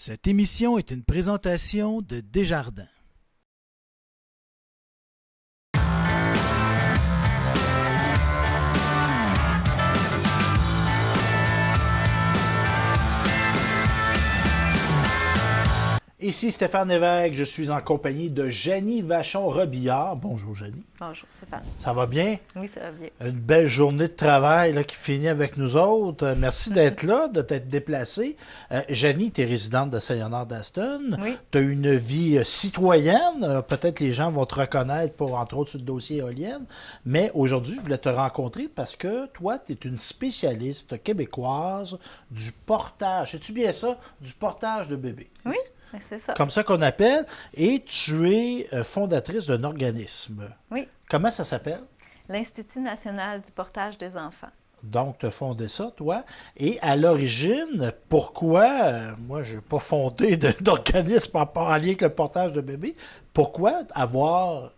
Cette émission est une présentation de Desjardins. Ici Stéphane Lévesque, je suis en compagnie de Janie Vachon-Robillard. Bonjour Janie. Bonjour Stéphane. Ça va bien? Oui, ça va bien. Une belle journée de travail là, qui finit avec nous autres. Merci d'être là, de t'être déplacée. Janie, tu es résidente de Saint-Léonard-d'Aston. Oui. Tu as une vie citoyenne. Peut-être les gens vont te reconnaître pour, entre autres, sur le dossier éolienne. Mais aujourd'hui, je voulais te rencontrer parce que toi, tu es une spécialiste québécoise du portage. C'est-tu bien ça? Du portage de bébés. Oui, c'est ça. Comme ça qu'on appelle, et tu es fondatrice d'un organisme. Oui. Comment ça s'appelle? L'Institut national du portage des enfants. Donc, tu as fondé ça, toi. Et à l'origine, pourquoi, moi, je n'ai pas fondé d'organisme en lien avec le portage de bébés, pourquoi avoir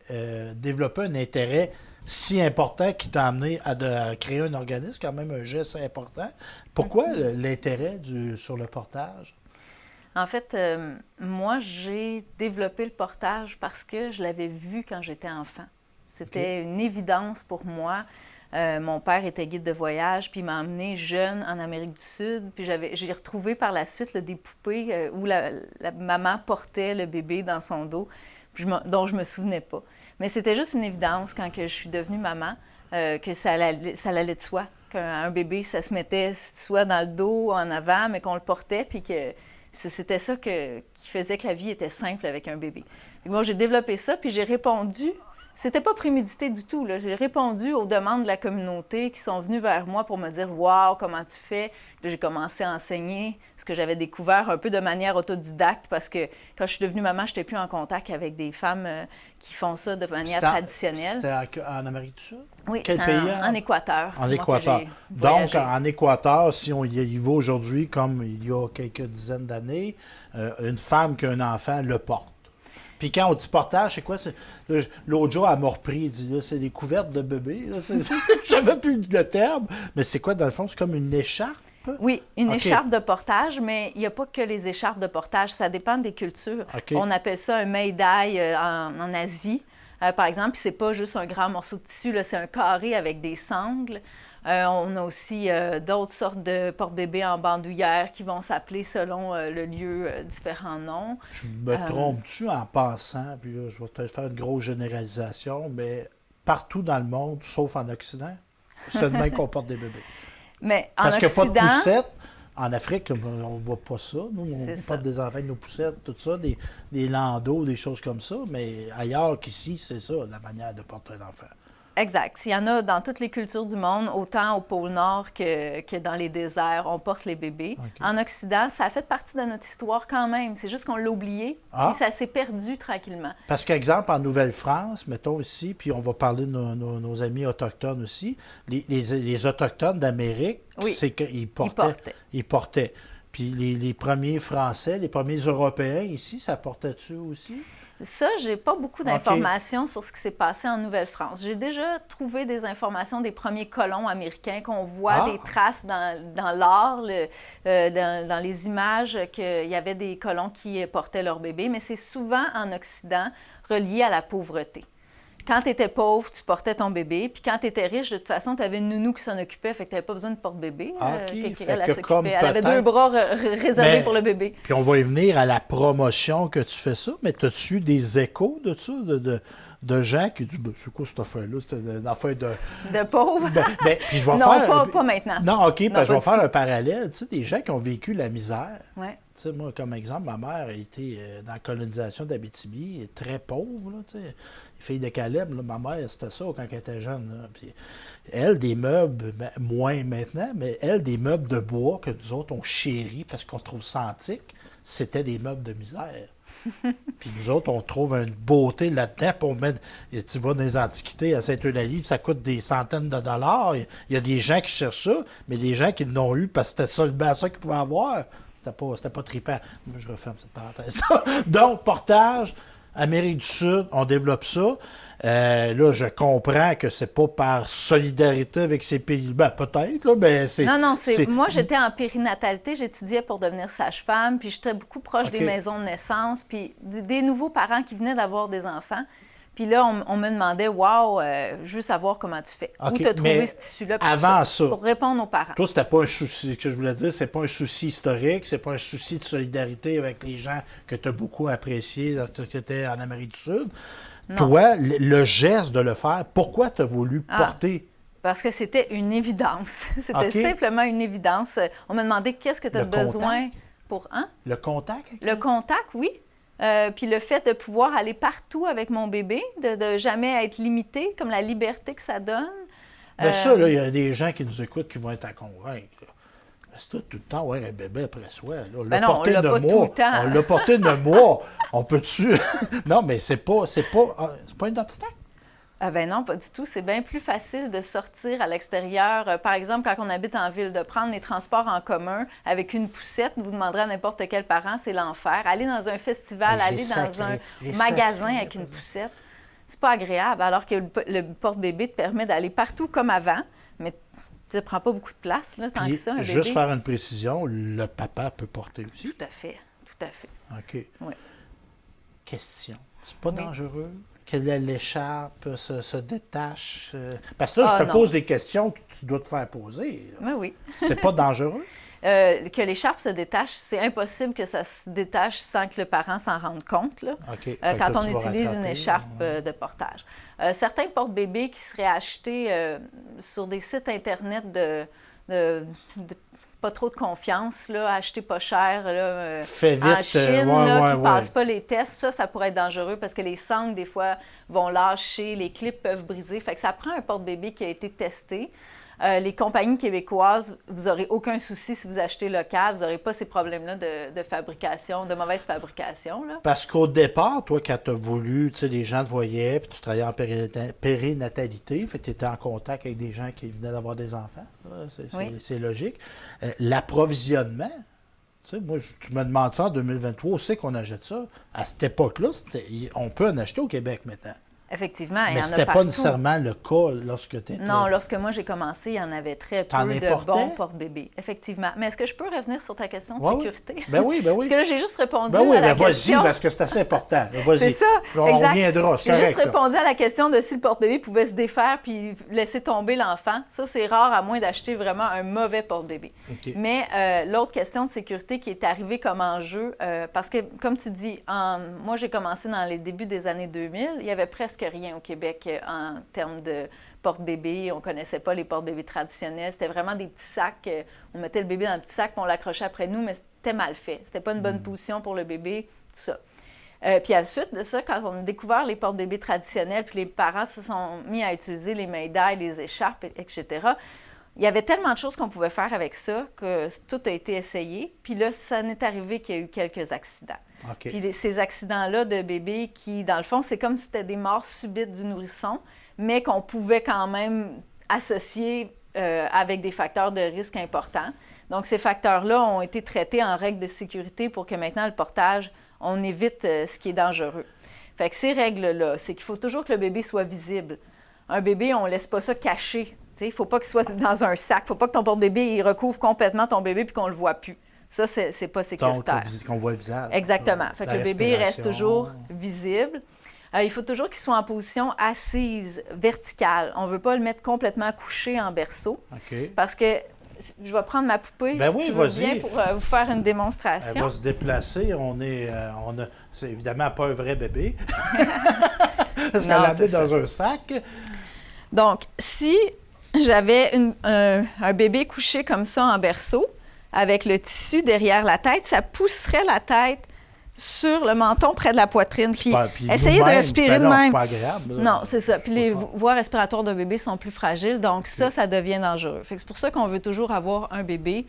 développé un intérêt si important qui t'a amené à créer un organisme, quand même un geste important? Pourquoi l'intérêt sur le portage? En fait, moi, j'ai développé le portage parce que je l'avais vu quand j'étais enfant. C'était une évidence pour moi. Mon père était guide de voyage, puis il m'a emmené jeune en Amérique du Sud. Puis j'ai retrouvé par la suite des poupées où la maman portait le bébé dans son dos, puis dont je ne me souvenais pas. Mais c'était juste une évidence quand que je suis devenue maman que ça allait de soi. Qu'un bébé, ça se mettait soit dans le dos, en avant, mais qu'on le portait, puis que c'était ça qui faisait que la vie était simple avec un bébé. Et moi, j'ai développé ça, puis j'ai répondu. C'était pas prémédité du tout, là. J'ai répondu aux demandes de la communauté qui sont venues vers moi pour me dire « Wow, comment tu fais? » Puis j'ai commencé à enseigner ce que j'avais découvert un peu de manière autodidacte parce que quand je suis devenue maman, je n'étais plus en contact avec des femmes qui font ça de manière traditionnelle. C'était en Amérique du Sud? Oui, quel c'était pays? En Équateur. En Équateur. Donc, en Équateur, si on y va aujourd'hui, comme il y a quelques dizaines d'années, une femme qui a un enfant le porte. Puis quand on dit portage, c'est quoi? L'autre jour, elle m'a repris, elle dit, là, c'est des couvertes de bébé. Je savais plus le terme. Mais c'est quoi, dans le fond? C'est comme une écharpe? Oui, une écharpe de portage, mais il n'y a pas que les écharpes de portage. Ça dépend des cultures. On appelle ça un meidai en Asie, par exemple. Puis c'est pas juste un grand morceau de tissu, là, c'est un carré avec des sangles. On a aussi d'autres sortes de porte-bébés en bandoulière qui vont s'appeler selon le lieu différents noms. Je me trompe-tu en pensant, puis là, je vais peut-être faire une grosse généralisation, mais partout dans le monde, sauf en Occident, c'est de même qu'on porte des bébés. Mais en Parce qu'il n'y a pas de Occident, poussettes. En Afrique, on ne voit pas ça. Nous, on porte des enfants avec nos poussettes, tout ça, des landaux, des choses comme ça. Mais ailleurs qu'ici, c'est ça, la manière de porter un enfant. exact. Il y en a dans toutes les cultures du monde, autant au pôle Nord que dans les déserts, on porte les bébés. Okay. En Occident, ça a fait partie de notre histoire quand même. C'est juste qu'on l'a oublié, puis ça s'est perdu tranquillement. Parce qu'exemple, en Nouvelle-France, mettons ici, puis on va parler de nos amis autochtones aussi, les Autochtones d'Amérique, c'est qu'ils portaient. Puis les premiers Français, les premiers Européens ici, ça portait-tu aussi? Ça, j'ai pas beaucoup d'informations sur ce qui s'est passé en Nouvelle-France. J'ai déjà trouvé des informations des premiers colons américains qu'on voit des traces dans l'art, dans les images, qu'il y avait des colons qui portaient leur bébé, mais c'est souvent en Occident relié à la pauvreté. Quand tu étais pauvre, tu portais ton bébé, puis quand tu étais riche, de toute façon, tu avais une nounou qui s'en occupait, fait que tu n'avais pas besoin de porte-bébé. Elle avait 2 bras réservés pour le bébé. Puis on va y venir à la promotion que tu fais ça, mais as-tu eu des échos de ça, de gens qui disent c'est quoi cette affaire-là? C'est une affaire de... De pauvres? Puis je vais non, pas maintenant. Non, OK, parce que je vais faire un parallèle. Tu sais, des gens qui ont vécu la misère. Ouais. Tu sais, moi, comme exemple, ma mère a été dans la colonisation d'Abitibi, très pauvre, là, tu sais. Fille de Caleb, là, ma mère, c'était ça quand elle était jeune. Là. Puis elle, des meubles, moins maintenant, mais elle, des meubles de bois que nous autres, on chérit parce qu'on trouve ça antique, c'était des meubles de misère. Puis nous autres, on trouve une beauté là-dedans pour mettre. Tu vas dans les antiquités à Sainte-Eulalie, ça coûte des centaines de dollars. Il y a des gens qui cherchent ça, mais les gens qui l'ont eu parce que c'était seulement ça qu'ils pouvaient avoir, c'était pas trippant. Moi, je referme cette parenthèse. Donc, portage. Amérique du Sud, on développe ça. Là, je comprends que c'est pas par solidarité avec ces pays. Ben, peut-être, là, mais c'est... Non, moi, j'étais en périnatalité, j'étudiais pour devenir sage-femme, puis j'étais beaucoup proche des maisons de naissance, puis des nouveaux parents qui venaient d'avoir des enfants. Puis là, on me demandait, wow, je veux savoir comment tu fais. Où tu as trouvé ce tissu-là pour répondre aux parents. Toi, c'était pas un souci, que je voulais dire, c'est pas un souci historique, c'est pas un souci de solidarité avec les gens que tu as beaucoup appréciés quand tu étais en Amérique du Sud. Non. Toi, le geste de le faire, pourquoi tu as voulu porter? Parce que c'était une évidence. C'était simplement une évidence. On m'a demandé qu'est-ce que tu as besoin pour... Hein? Le contact? Le contact, oui. Puis le fait de pouvoir aller partout avec mon bébé, de jamais être limité, comme la liberté que ça donne. Mais ça, là, il y a des gens qui nous écoutent qui vont être à convaincre. C'est tout le temps, ouais, un bébé après soi. Là. On l'a porté 9 mois. On l'a porté 9 mois. On peut-tu... Non, mais c'est pas un obstacle. Ben non, pas du tout. C'est bien plus facile de sortir à l'extérieur. Par exemple, quand on habite en ville, de prendre les transports en commun avec une poussette, vous demanderez à n'importe quel parent, c'est l'enfer. Aller dans un festival, aller dans un magasin avec une poussette, c'est pas agréable. Alors que le porte-bébé te permet d'aller partout comme avant, mais ça ne prend pas beaucoup de place, là, tant que ça, un bébé. Juste faire une précision, le papa peut porter aussi. Tout à fait, tout à fait. OK. Oui. Question. C'est pas dangereux? Que l'écharpe se détache? Parce que là, je te pose des questions que tu dois te faire poser. Oui. C'est pas dangereux? Que l'écharpe se détache, c'est impossible que ça se détache sans que le parent s'en rende compte, là, quand on utilise une écharpe de portage. Certains porte-bébés qui seraient achetés sur des sites Internet de pas trop de confiance, là, acheter pas cher, là, fait vite, en Chine, qui ne passent pas les tests, ça pourrait être dangereux parce que les sangles, des fois, vont lâcher, les clips peuvent briser. Fait que ça prend un porte-bébé qui a été testé. Les compagnies québécoises, vous n'aurez aucun souci si vous achetez local. Vous n'aurez pas ces problèmes-là de fabrication, de mauvaise fabrication. Là. Parce qu'au départ, toi, quand tu as voulu, tu sais, les gens te voyaient, puis tu travaillais en périnatalité, fait que tu étais en contact avec des gens qui venaient d'avoir des enfants. C'est logique. L'approvisionnement, tu sais, moi, tu me demandes ça en 2023, où c'est qu'on achète ça? À cette époque-là, on peut en acheter au Québec maintenant. Effectivement, il y en a mais c'était pas nécessairement le cas lorsque tu étais... Non, lorsque moi j'ai commencé, il y en avait très peu de bons porte-bébés. Effectivement. Mais est-ce que je peux revenir sur ta question de sécurité? Ben oui. Parce que là, j'ai juste répondu à la question... Vas-y, parce que c'est assez important. Vas-y. C'est ça, on exact. reviendra, j'ai juste répondu à la question de si le porte-bébé pouvait se défaire puis laisser tomber l'enfant. Ça, c'est rare, à moins d'acheter vraiment un mauvais porte-bébé. Okay. Mais l'autre question de sécurité qui est arrivée comme enjeu, parce que, comme tu dis, moi, j'ai commencé dans les débuts des années 2000, il y avait presque rien au Québec en termes de porte-bébé. On ne connaissait pas les porte-bébés traditionnels. C'était vraiment des petits sacs. On mettait le bébé dans le petit sac puis on l'accrochait après nous, mais c'était mal fait. C'était pas une bonne position pour le bébé, tout ça. Puis à la suite de ça, quand on a découvert les porte-bébés traditionnels puis les parents se sont mis à utiliser les mailles-d'ail, les écharpes, etc., il y avait tellement de choses qu'on pouvait faire avec ça que tout a été essayé. Puis là, ça n'est arrivé qu'il y a eu quelques accidents. Okay. Puis ces accidents-là de bébés qui, dans le fond, c'est comme si c'était des morts subites du nourrisson, mais qu'on pouvait quand même associer avec des facteurs de risque importants. Donc, ces facteurs-là ont été traités en règles de sécurité pour que maintenant, le portage, on évite ce qui est dangereux. Fait que ces règles-là, c'est qu'il faut toujours que le bébé soit visible. Un bébé, on ne laisse pas ça caché. Il ne faut pas qu'il soit dans un sac. Il ne faut pas que ton porte-bébé il recouvre complètement ton bébé puis qu'on ne le voit plus. Ça, c'est pas sécuritaire. Donc, qu'on voit le visage. Exactement. Fait que le bébé reste toujours visible. Il faut toujours qu'il soit en position assise, verticale. On ne veut pas le mettre complètement couché en berceau. Okay. Parce que je vais prendre ma poupée si tu veux bien pour vous faire une démonstration. Elle va se déplacer. C'est évidemment pas un vrai bébé. Parce qu'elle l'a mis dans un sac. Donc, si j'avais un bébé couché comme ça en berceau, avec le tissu derrière la tête, ça pousserait la tête sur le menton près de la poitrine. Puis essayez de respirer de même. C'est pas agréable. Là. Non, c'est ça. Puis les voies respiratoires d'un bébé sont plus fragiles, donc ça devient dangereux. Fait que c'est pour ça qu'on veut toujours avoir un bébé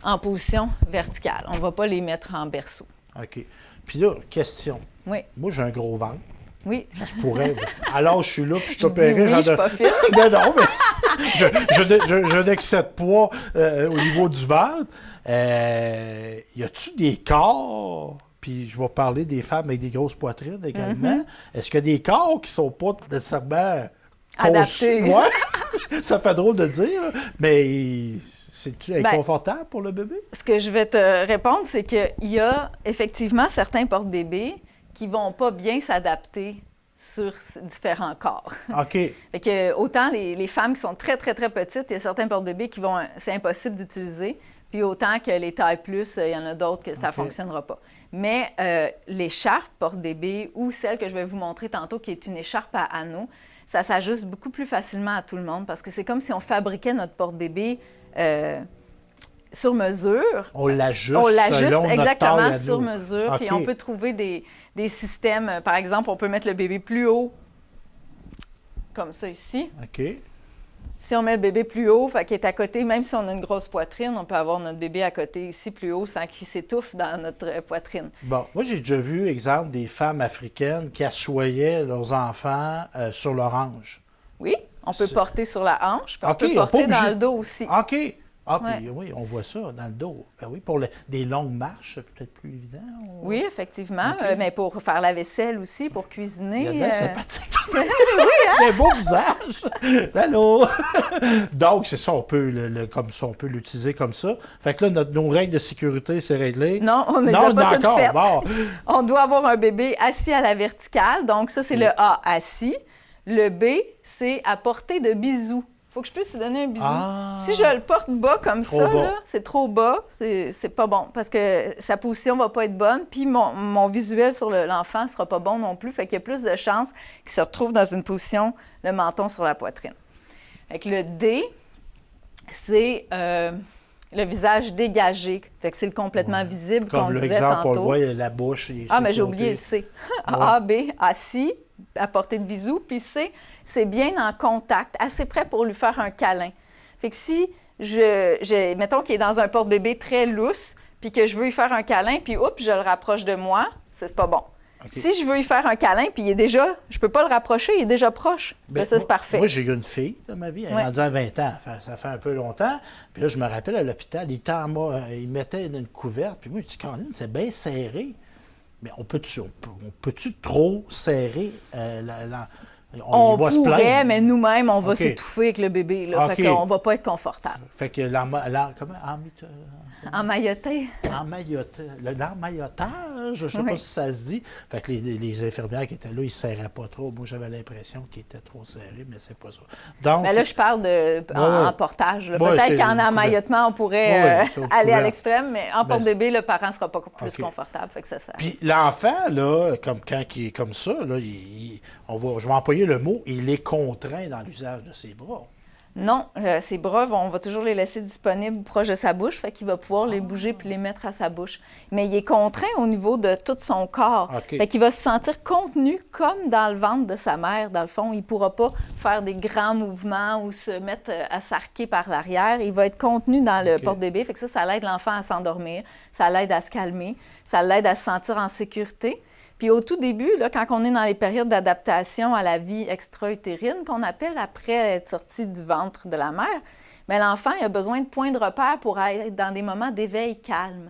en position verticale. On ne va pas les mettre en berceau. OK. Puis là, question. Oui. Moi, j'ai un gros ventre. Oui. Ça se pourrait. Alors, je suis là, puis je t'opérais. Je suis pas fit. non, mais je n'excède pas au niveau du ventre. Y a-tu des corps puis je vais parler des femmes avec des grosses poitrines également. Est-ce qu'il y a des corps qui sont pas nécessairement adaptés? Ouais. Ça fait drôle de dire, mais c'est-tu inconfortable pour le bébé? Ce que je vais te répondre, c'est qu'il y a effectivement certains porte-bébés qui vont pas bien s'adapter sur différents corps. OK. Fait que autant les femmes qui sont très, très, très petites, il y a certains porte-bébés qui vont... C'est impossible d'utiliser. Puis autant que les tailles plus, il y en a d'autres que ça ne fonctionnera pas. Mais l'écharpe porte-bébé ou celle que je vais vous montrer tantôt, qui est une écharpe à anneaux, ça s'ajuste beaucoup plus facilement à tout le monde parce que c'est comme si on fabriquait notre porte-bébé sur mesure. On l'ajuste exactement sur mesure. Okay. Puis on peut trouver des systèmes. Par exemple, on peut mettre le bébé plus haut, comme ça ici. OK. Si on met le bébé plus haut, qu'il est à côté, même si on a une grosse poitrine, on peut avoir notre bébé à côté ici plus haut sans qu'il s'étouffe dans notre poitrine. Bon, moi j'ai déjà vu, exemple, des femmes africaines qui assoyaient leurs enfants sur leur hanche. Oui, on peut porter sur la hanche, puis on OK, peut porter dans le dos aussi. OK. Ah, Ouais. puis oui, on voit ça dans le dos. Ben oui, pour des longues marches, c'est peut-être plus évident. Oui, effectivement, OK. mais pour faire la vaisselle aussi, pour cuisiner. C'est sympathique. C'est un beau visage. Allô? Donc, c'est ça, on peut comme ça, on peut l'utiliser comme ça. Fait que là, nos règles de sécurité, c'est réglé. Non, on ne les a pas toutes encore. faites. Bon. On doit avoir un bébé assis à la verticale. Donc, ça, c'est le A, assis. Le B, c'est à portée de bisous. Il faut que je puisse lui donner un bisou. Ah. Si je le porte bas comme Trop ça, bas. là, c'est trop bas, c'est pas bon parce que sa position va pas être bonne, puis mon visuel sur l'enfant sera pas bon non plus. Fait qu'il y a plus de chances qu'il se retrouve dans une position, le menton sur la poitrine. Fait que le D, c'est le visage dégagé. Fait que c'est le complètement visible qu'on Comme disait l'exemple, on tantôt. le voit, il y a la bouche. Mais j'ai oublié le C. A, B, assis, à portée de bisous. Puis C, c'est bien en contact, assez près pour lui faire un câlin. Fait que si mettons qu'il est dans un porte-bébé très lousse, puis que je veux lui faire un câlin, puis je le rapproche de moi, c'est pas bon. Okay. Si je veux lui faire un câlin, puis je peux pas le rapprocher, il est déjà proche. Ben, ça, c'est parfait. Moi, j'ai eu une fille dans ma vie, elle est rendue à 20 ans. Ça fait un peu longtemps. Puis là, je me rappelle à l'hôpital, il mettait une couverte. Puis moi, je dis, Caroline, c'est bien serré. Mais on peut-tu trop serrer On va se pourrait, plaindre. mais nous-mêmes, on va OK. s'étouffer avec le bébé. Là, OK. Fait qu'on va pas être confortable. Fait que Emmailloté. l'emmaillotage, je sais Oui. pas si ça se dit. Fait que les infirmières qui étaient là, ils ne serraient pas trop. Moi, j'avais l'impression qu'ils étaient trop serrés, mais c'est pas ça. Donc, Mais là, je parle en portage. Là. Peut-être qu'en emmaillotement, on pourrait aller à l'extrême, mais en porte-bébé, le parent ne sera pas plus confortable. Fait que ça sert. Puis l'enfant, là, quand il est comme ça, là, je vais employer le mot, il est contraint dans l'usage de ses bras. Non, ses bras, on va toujours les laisser disponibles proche de sa bouche, fait qu'il va pouvoir les bouger puis les mettre à sa bouche. Mais il est contraint au niveau de tout son corps. OK. Fait qu'il va se sentir contenu comme dans le ventre de sa mère, dans le fond. Il ne pourra pas faire des grands mouvements ou se mettre à s'arquer par l'arrière. Il va être contenu dans le porte-bébé. Fait que ça l'aide l'enfant à s'endormir, ça l'aide à se calmer, ça l'aide à se sentir en sécurité. Puis au tout début, là, quand on est dans les périodes d'adaptation à la vie extra-utérine, qu'on appelle après être sorti du ventre de la mère, bien, l'enfant il a besoin de points de repère pour être dans des moments d'éveil calme.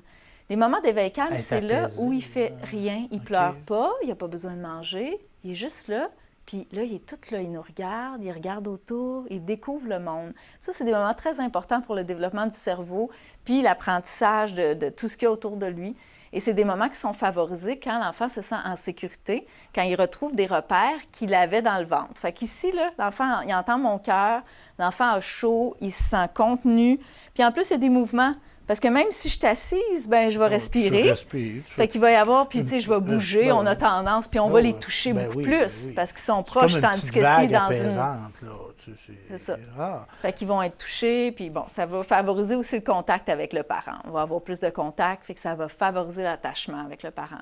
Les moments d'éveil calme, c'est là où il fait rien, il pleure pas, il n'a pas besoin de manger, il est juste là. Puis là, il est tout là, il nous regarde, il regarde autour, il découvre le monde. Ça, c'est des moments très importants pour le développement du cerveau, puis l'apprentissage de tout ce qu'il y a autour de lui. Et c'est des moments qui sont favorisés quand l'enfant se sent en sécurité, quand il retrouve des repères qu'il avait dans le ventre. Fait qu'ici, là, l'enfant, il entend mon cœur, l'enfant a chaud, il se sent contenu. Puis en plus, il y a des mouvements. Parce que même si je suis assise, bien, je vais respirer. Fait qu'il va y avoir, puis tu sais, je vais bouger, on a tendance, puis on va les toucher beaucoup plus, parce qu'ils sont proches, tandis que si dans c'est ça. Fait qu'ils vont être touchés, puis bon, ça va favoriser aussi le contact avec le parent. On va avoir plus de contact, fait que ça va favoriser l'attachement avec le parent.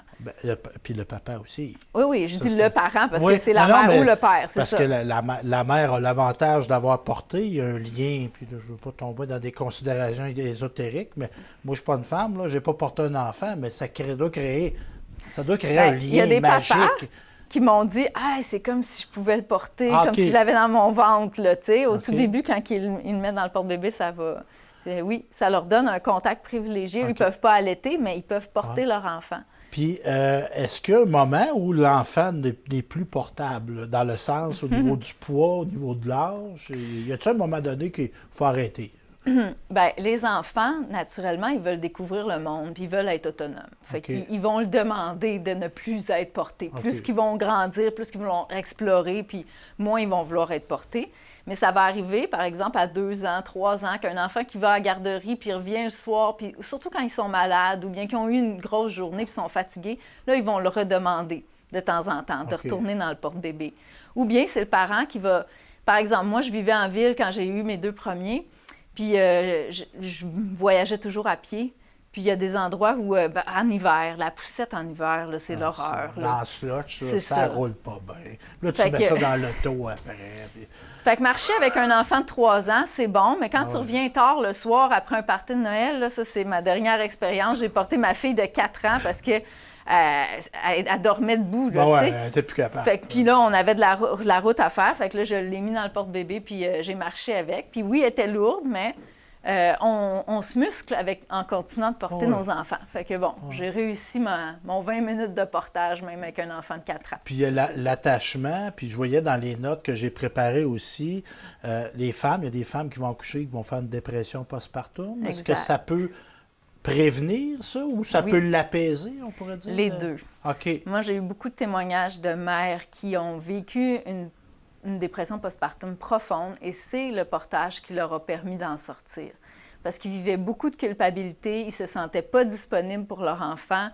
Puis le papa aussi. Oui, je dis le parent, parce que c'est la mère ou le père, c'est ça. Parce que la mère a l'avantage d'avoir porté, il y a un lien, puis là, je ne veux pas tomber dans des considérations ésotériques, mais moi, je ne suis pas une femme, je n'ai pas porté un enfant, mais ça doit créer un lien magique. Il y a des papas qui m'ont dit « Ah, c'est comme si je pouvais le porter, comme si je l'avais dans mon ventre. » Au tout début, quand ils le mettent dans le porte-bébé, ça va... Oui, ça leur donne un contact privilégié. Ils ne peuvent pas allaiter, mais ils peuvent porter leur enfant. Puis, est-ce qu'il y a un moment où l'enfant n'est plus portable, là, dans le sens au niveau du poids, au niveau de l'âge? Y a-t-il un moment donné qu'il faut arrêter? Bien, les enfants, naturellement, ils veulent découvrir le monde, puis ils veulent être autonomes. Fait qu'ils vont le demander de ne plus être portés. Plus qu'ils vont grandir, plus qu'ils vont explorer, puis moins ils vont vouloir être portés. Mais ça va arriver, par exemple, à 2 ans, 3 ans, qu'un enfant qui va à la garderie, puis revient le soir, puis surtout quand ils sont malades ou bien qu'ils ont eu une grosse journée puis sont fatigués, là, ils vont le redemander de temps en temps, de retourner dans le porte-bébé. Ou bien c'est le parent qui va... Par exemple, moi, je vivais en ville quand j'ai eu mes 2 premiers, puis je voyageais toujours à pied. Puis il y a des endroits où, en hiver, la poussette en hiver, là, c'est l'horreur. Dans le slotch, ça ça roule pas bien. Là, tu mets ça dans l'auto après. Puis... Fait que marcher avec un enfant de 3 ans, c'est bon, mais quand tu reviens tard le soir après un party de Noël, là, ça, c'est ma dernière expérience. J'ai porté ma fille de 4 ans parce que elle dormait debout, là, tu sais. Elle était plus capable. Fait que, puis là, on avait de la route à faire. Fait que là, je l'ai mis dans le porte-bébé, puis j'ai marché avec. Puis oui, elle était lourde, mais on se muscle en continuant de porter nos enfants. Fait que bon, j'ai réussi mon 20 minutes de portage, même avec un enfant de 4 ans. Puis il y a l'attachement, puis je voyais dans les notes que j'ai préparées aussi, les femmes, il y a des femmes qui vont accoucher, qui vont faire une dépression postpartum. Est-ce que ça peut prévenir ça ou ça peut l'apaiser, on pourrait dire? Les deux. OK. Moi, j'ai eu beaucoup de témoignages de mères qui ont vécu une dépression postpartum profonde et c'est le portage qui leur a permis d'en sortir. Parce qu'ils vivaient beaucoup de culpabilité, ils ne se sentaient pas disponibles pour leur enfant,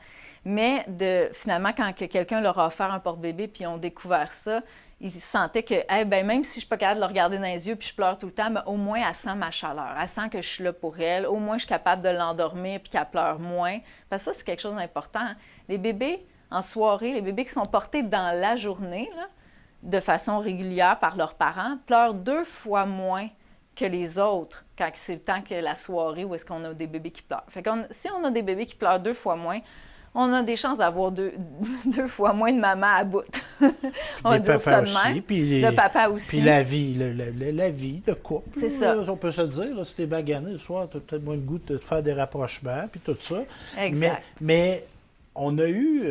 mais finalement, quand quelqu'un leur a offert un porte-bébé puis ils ont découvert ça, ils sentaient que, même si je ne suis pas capable de le regarder dans les yeux puis je pleure tout le temps, mais au moins, elle sent ma chaleur, elle sent que je suis là pour elle, au moins, je suis capable de l'endormir puis qu'elle pleure moins. Parce que ça, c'est quelque chose d'important. Les bébés, en soirée, les bébés qui sont portés dans la journée, là, de façon régulière par leurs parents, pleurent 2 fois moins que les autres quand c'est le temps que la soirée où est-ce qu'on a des bébés qui pleurent. Fait que si on a des bébés qui pleurent 2 fois moins, on a des chances d'avoir 2 fois moins de maman à bout. On va dire ça de même. Le papa aussi. Puis la vie, la vie, le couple. C'est ça. On peut se le dire, là, si t'es magané le soir, t'as peut-être moins le goût de te faire des rapprochements, puis tout ça. Exact. Mais on a eu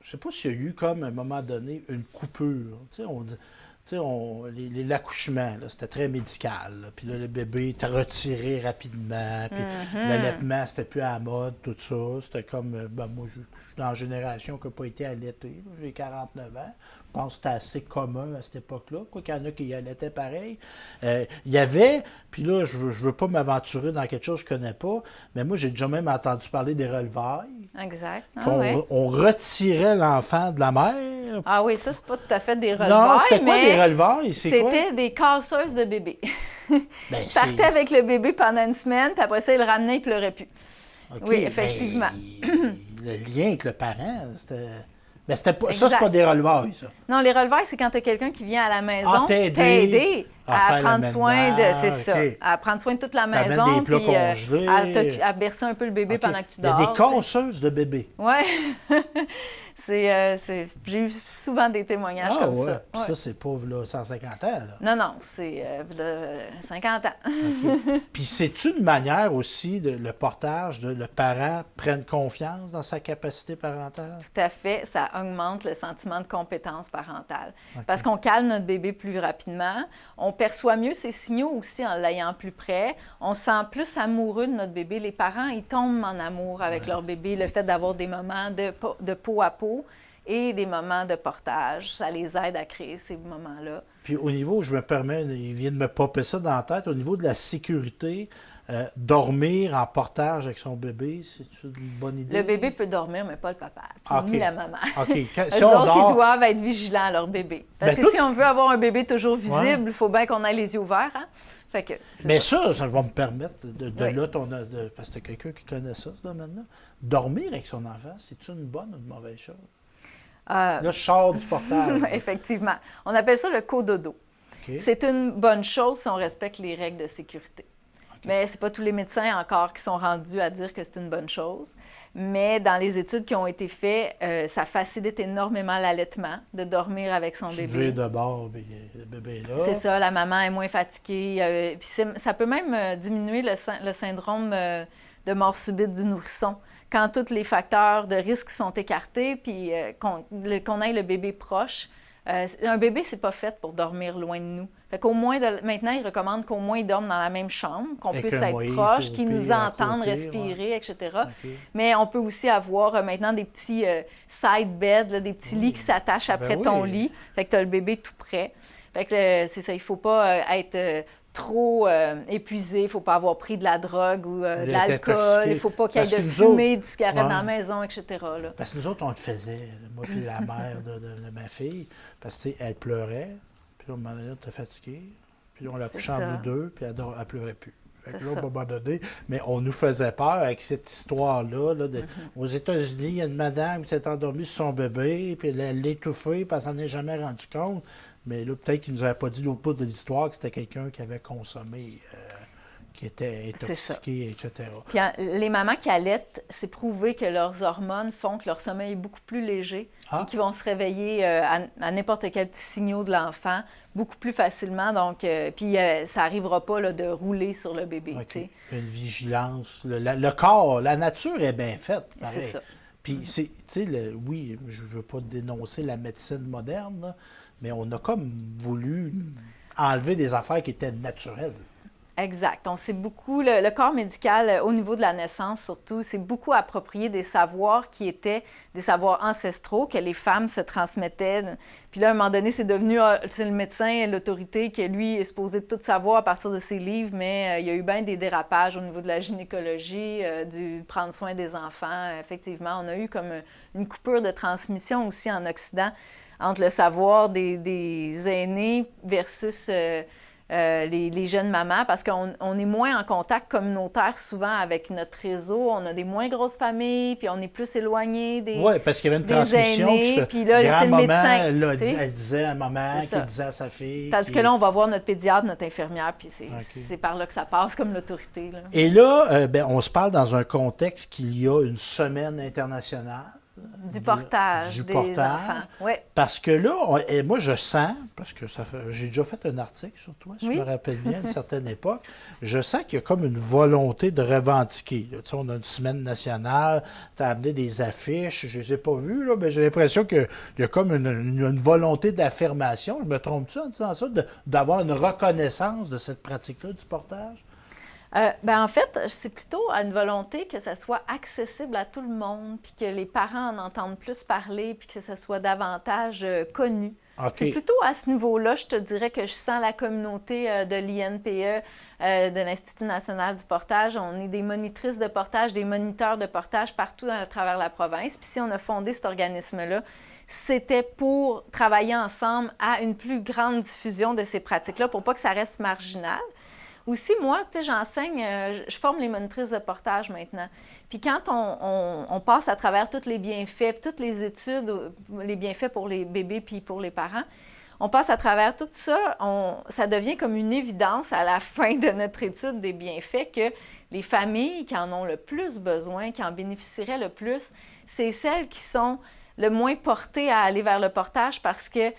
je sais pas s'il y a eu comme à un moment donné une coupure. Tu sais, l'accouchement, c'était très médical. Là. Puis là, le bébé était retiré rapidement. Puis l'allaitement, c'était plus à la mode, tout ça. C'était comme, moi, je suis dans la génération qui n'a pas été allaitée. J'ai 49 ans. Je pense que c'était assez commun à cette époque-là. Quoi qu'il y en a qui allaitaient pareil. Il y avait, puis là, je veux pas m'aventurer dans quelque chose que je connais pas, mais moi, j'ai déjà même entendu parler des relevailles. Exact. On retirait l'enfant de la mère. Ah oui, ça, c'est pas tout à fait des relevailles. Non, c'était quoi des relevailles? C'était des casseuses de bébés. Ils partaient avec le bébé pendant une semaine, puis après ça, ils le ramenaient, ils pleurait plus. Okay, oui, effectivement. Le lien avec le parent, c'était... Mais c'était pas, ça, c'est pas des relevailles, ça. Non, les relevailles, c'est quand tu as quelqu'un qui vient à la maison t'aider à prendre soin de... C'est ça. À prendre soin de toute la maison, puis à bercer un peu le bébé pendant que tu dors. Il y a des casseuses de bébés. Oui. J'ai eu souvent des témoignages comme ça. Puis ça, c'est pas là, 150 ans, Non, là. non, c'est 50 ans. Okay. Puis c'est une manière aussi, le portage, le parent prenne confiance dans sa capacité parentale? Tout à fait. Ça augmente le sentiment de compétence parentale. Okay. Parce qu'on calme notre bébé plus rapidement. On perçoit mieux ses signaux aussi en l'ayant plus près. On se sent plus amoureux de notre bébé. Les parents, ils tombent en amour avec leur bébé. Le fait d'avoir des moments de peau à peau et des moments de portage, ça les aide à créer ces moments-là. Puis au niveau, je me permets, il vient de me popper ça dans la tête, au niveau de la sécurité, dormir en portage avec son bébé, c'est une bonne idée? Le bébé peut dormir, mais pas le papa, puis ni la maman. OK. Si on dort... ils doivent être vigilants à leur bébé. Parce que si on veut avoir un bébé toujours visible, il faut bien qu'on ait les yeux ouverts. Hein? Fait que, mais ça va me permettre parce que c'est quelqu'un qui connaît ça, ce domaine-là. Dormir avec son enfant, c'est une bonne ou une mauvaise chose? Là, je sors du portage. Effectivement. On appelle ça le cododo. Okay. C'est une bonne chose si on respecte les règles de sécurité. Okay. Mais ce n'est pas tous les médecins encore qui sont rendus à dire que c'est une bonne chose. Mais dans les études qui ont été faites, ça facilite énormément l'allaitement, de dormir avec son bébé. Tu veux de bord, le bébé est là. C'est ça, la maman est moins fatiguée. Puis ça peut même diminuer le syndrome de mort subite du nourrisson. quand tous les facteurs de risque sont écartés, puis qu'on ait le bébé proche. Un bébé, c'est pas fait pour dormir loin de nous. Fait qu'au moins, maintenant, ils recommandent qu'au moins ils dorment dans la même chambre, qu'on puisse être proche, qu'ils nous entendent respirer, etc. Okay. Mais on peut aussi avoir maintenant des petits side beds, là, des petits lits qui s'attachent après ton lit. Fait que tu as le bébé tout près. Fait que c'est ça, il faut pas être trop épuisé, il ne faut pas avoir pris de la drogue ou de l'alcool, il ne faut pas qu'il y ait de fumée, de cigarettes dans la maison, etc. Là. Parce que nous autres, on le faisait, moi et la mère de ma fille, parce qu'elle pleurait, puis là, à un moment donné, on était fatigué, puis là, on l'a couchée en nous deux, puis elle ne pleurait plus. Fait que là, à un moment donné, mais on nous faisait peur avec cette histoire-là. Là, aux États-Unis, il y a une madame qui s'est endormie sur son bébé, puis elle l'a étouffé, puis elle s'en est jamais rendu compte. Mais là, peut-être qu'il ne nous avait pas dit l'autre bout de l'histoire que c'était quelqu'un qui avait consommé, qui était intoxiqué, etc. Puis les mamans qui allaitent, c'est prouvé que leurs hormones font que leur sommeil est beaucoup plus léger et qu'ils vont se réveiller à n'importe quel petit signal de l'enfant beaucoup plus facilement. Donc, puis ça n'arrivera pas là, de rouler sur le bébé. Okay. Une vigilance. Le corps, la nature est bien faite. Pareil. C'est ça. Puis, tu sais, oui, je ne veux pas dénoncer la médecine moderne, là, mais on a comme voulu enlever des affaires qui étaient naturelles. Exact. On sait beaucoup, le corps médical, au niveau de la naissance surtout, c'est beaucoup approprié des savoirs qui étaient des savoirs ancestraux que les femmes se transmettaient. Puis là, à un moment donné, c'est devenu c'est le médecin, l'autorité, qui lui est supposé tout savoir à partir de ses livres, mais il y a eu bien des dérapages au niveau de la gynécologie, du prendre soin des enfants. Effectivement, on a eu comme une coupure de transmission aussi en Occident entre le savoir des aînés versus les jeunes mamans, parce qu'on est moins en contact communautaire souvent avec notre réseau. On a des moins grosses familles, puis on est plus éloigné des Oui, parce qu'il y avait une transmission. Aînés, puis là, c'est le médecin. Elle disait à maman, qui disait à sa fille. Tandis que là, on va voir notre pédiatre, notre infirmière, puis c'est par là que ça passe comme l'autorité. Là. Et là, on se parle dans un contexte qu'il y a une semaine internationale. Du portage des enfants. Oui. Parce que là, moi, je sens, parce que j'ai déjà fait un article sur toi, si je me rappelle bien, à une certaine époque, je sens qu'il y a comme une volonté de revendiquer. Là. Tu sais, on a une semaine nationale, tu as amené des affiches, je ne les ai pas vues, là, mais j'ai l'impression qu'il y a comme une volonté d'affirmation. Je me trompe-tu en disant ça, d'avoir une reconnaissance de cette pratique-là du portage? En fait, c'est plutôt à une volonté que ça soit accessible à tout le monde, puis que les parents en entendent plus parler, puis que ça soit davantage connu. Okay. C'est plutôt à ce niveau-là, je te dirais, que je sens la communauté de l'INPE, de l'Institut national du portage. On est des monitrices de portage, des moniteurs de portage partout à travers la province. Puis si on a fondé cet organisme-là, c'était pour travailler ensemble à une plus grande diffusion de ces pratiques-là, pour pas que ça reste marginal. Aussi, moi, tu sais, j'enseigne, je forme les monitrices de portage maintenant. Puis quand on passe à travers tous les bienfaits, toutes les études, les bienfaits pour les bébés puis pour les parents, on passe à travers tout ça, ça devient comme une évidence à la fin de notre étude des bienfaits que les familles qui en ont le plus besoin, qui en bénéficieraient le plus, c'est celles qui sont le moins portés à aller vers le portage parce que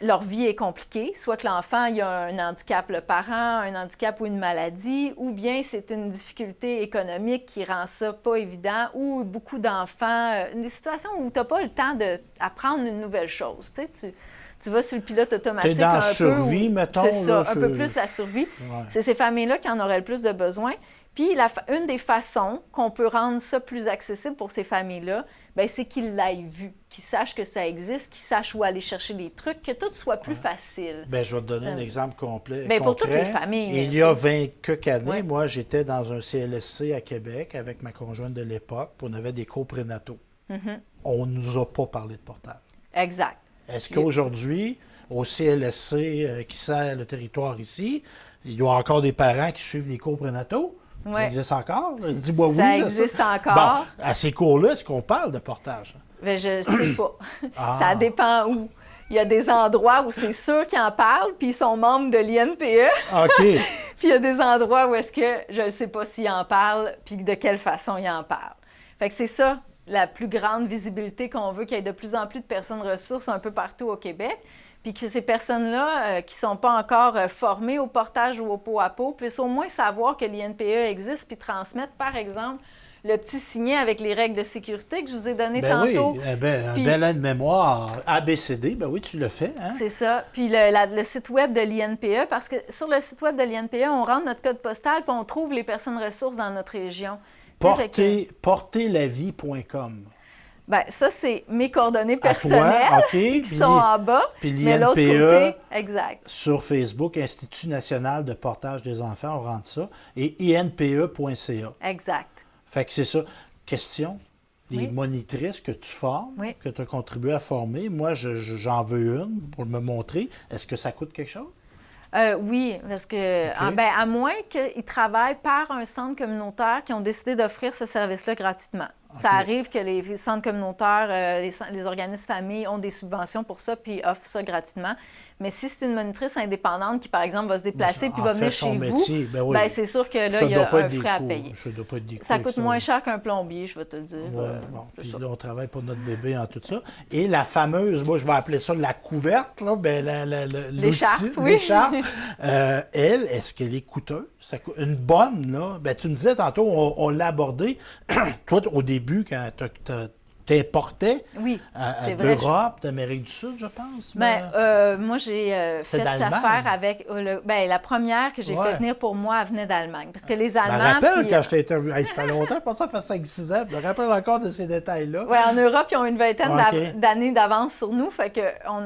leur vie est compliquée, soit que l'enfant il a un handicap, le parent, un handicap ou une maladie, ou bien c'est une difficulté économique qui rend ça pas évident, ou beaucoup d'enfants, des situations où tu n'as pas le temps d'apprendre une nouvelle chose. Tu sais, tu vas sur le pilote automatique dans un survie, peu. Mettons. C'est ça, un peu plus la survie. Ouais. C'est ces familles-là qui en auraient le plus de besoin. Puis, une des façons qu'on peut rendre ça plus accessible pour ces familles-là, bien, c'est qu'ils l'aient vu, qu'ils sachent que ça existe, qu'ils sachent où aller chercher des trucs, que tout soit plus facile. Bien, je vais te donner un exemple complet. Bien, pour toutes les familles. Il y a 20 quelques années, moi, j'étais dans un CLSC à Québec avec ma conjointe de l'époque, puis on avait des coprénataux. Mm-hmm. On ne nous a pas parlé de portage. Exact. Est-ce qu'aujourd'hui, au CLSC qui sert le territoire ici, il y a encore des parents qui suivent des cours prénataux? Ouais. Ça existe encore? Dis-moi oui. Ça existe encore. Bon, à ces cours-là, est-ce qu'on parle de portage? Bien, je ne sais pas. Ça dépend où. Il y a des endroits où c'est sûr qu'ils en parlent, puis ils sont membres de l'INPE. OK. Puis il y a des endroits où est-ce que je ne sais pas s'ils en parlent, puis de quelle façon ils en parlent. Fait que c'est ça, la plus grande visibilité qu'on veut, qu'il y ait de plus en plus de personnes ressources un peu partout au Québec. Puis que ces personnes-là, qui ne sont pas encore formées au portage ou au pot-à-pot, puissent au moins savoir que l'INPE existe, puis transmettre, par exemple, le petit signet avec les règles de sécurité que je vous ai donné Ben oui, tantôt. un Puis- bel aide-mémoire ABCD, ben oui, tu le fais. Hein? C'est ça. Puis le site web de l'INPE, parce que sur le site web de l'INPE, on rentre notre code postal puis on trouve les personnes ressources dans notre région. Porterlavie.com. Ben, ça, c'est mes coordonnées À toi, personnelles OK. qui Puis- sont en bas. puis Mais l'autre l'INPE, côté, exact. sur Facebook, Institut national de portage des enfants, on rentre ça, et inpe.ca. Exact. Fait que c'est ça. Question, les Oui. monitrices que tu formes, Oui. que tu as contribué à former, moi, j'en veux une pour me montrer. Est-ce que ça coûte quelque chose? Oui, parce que à moins qu'ils travaillent par un centre communautaire qui ont décidé d'offrir ce service-là gratuitement. Ça OK. arrive que les centres communautaires, les organismes familles ont des subventions pour ça puis offrent ça gratuitement. Mais si c'est une monitrice indépendante qui, par exemple, va se déplacer puis En va fait venir son chez métier, vous, ben oui. ben, c'est sûr que là, Ça il y doit a pas un être des frais à coûts. payer. Ça doit pas être des coûts Ça coûte moins extraordinaires. cher qu'un plombier, je vais te le dire. Ouais, bon, c'est puis ça. là, on travaille pour notre bébé en tout ça. Et la fameuse, moi, je vais appeler ça la couverte, là, ben, L'écharpe, l'outil, oui. l'écharpe. Elle, est-ce qu'elle est coûteuse? Une bonne, là, ben, tu me disais tantôt, on l'a abordé. Toi, au début, quand t'importais Oui, c'est vrai. d'Europe, d'Amérique du Sud, je pense. Moi, j'ai C'est fait d'Allemagne. affaire avec... la première que j'ai Ouais. fait venir pour moi, elle venait d'Allemagne. Parce que les Je me Allemands... rappelle puis, quand je t'ai interviewé. Hey, ça fait longtemps, je pense que ça fait 5-6 ans. Je me rappelle encore de ces détails-là. ouais, en Europe, ils ont une vingtaine OK. d'années d'avance sur nous. Fait que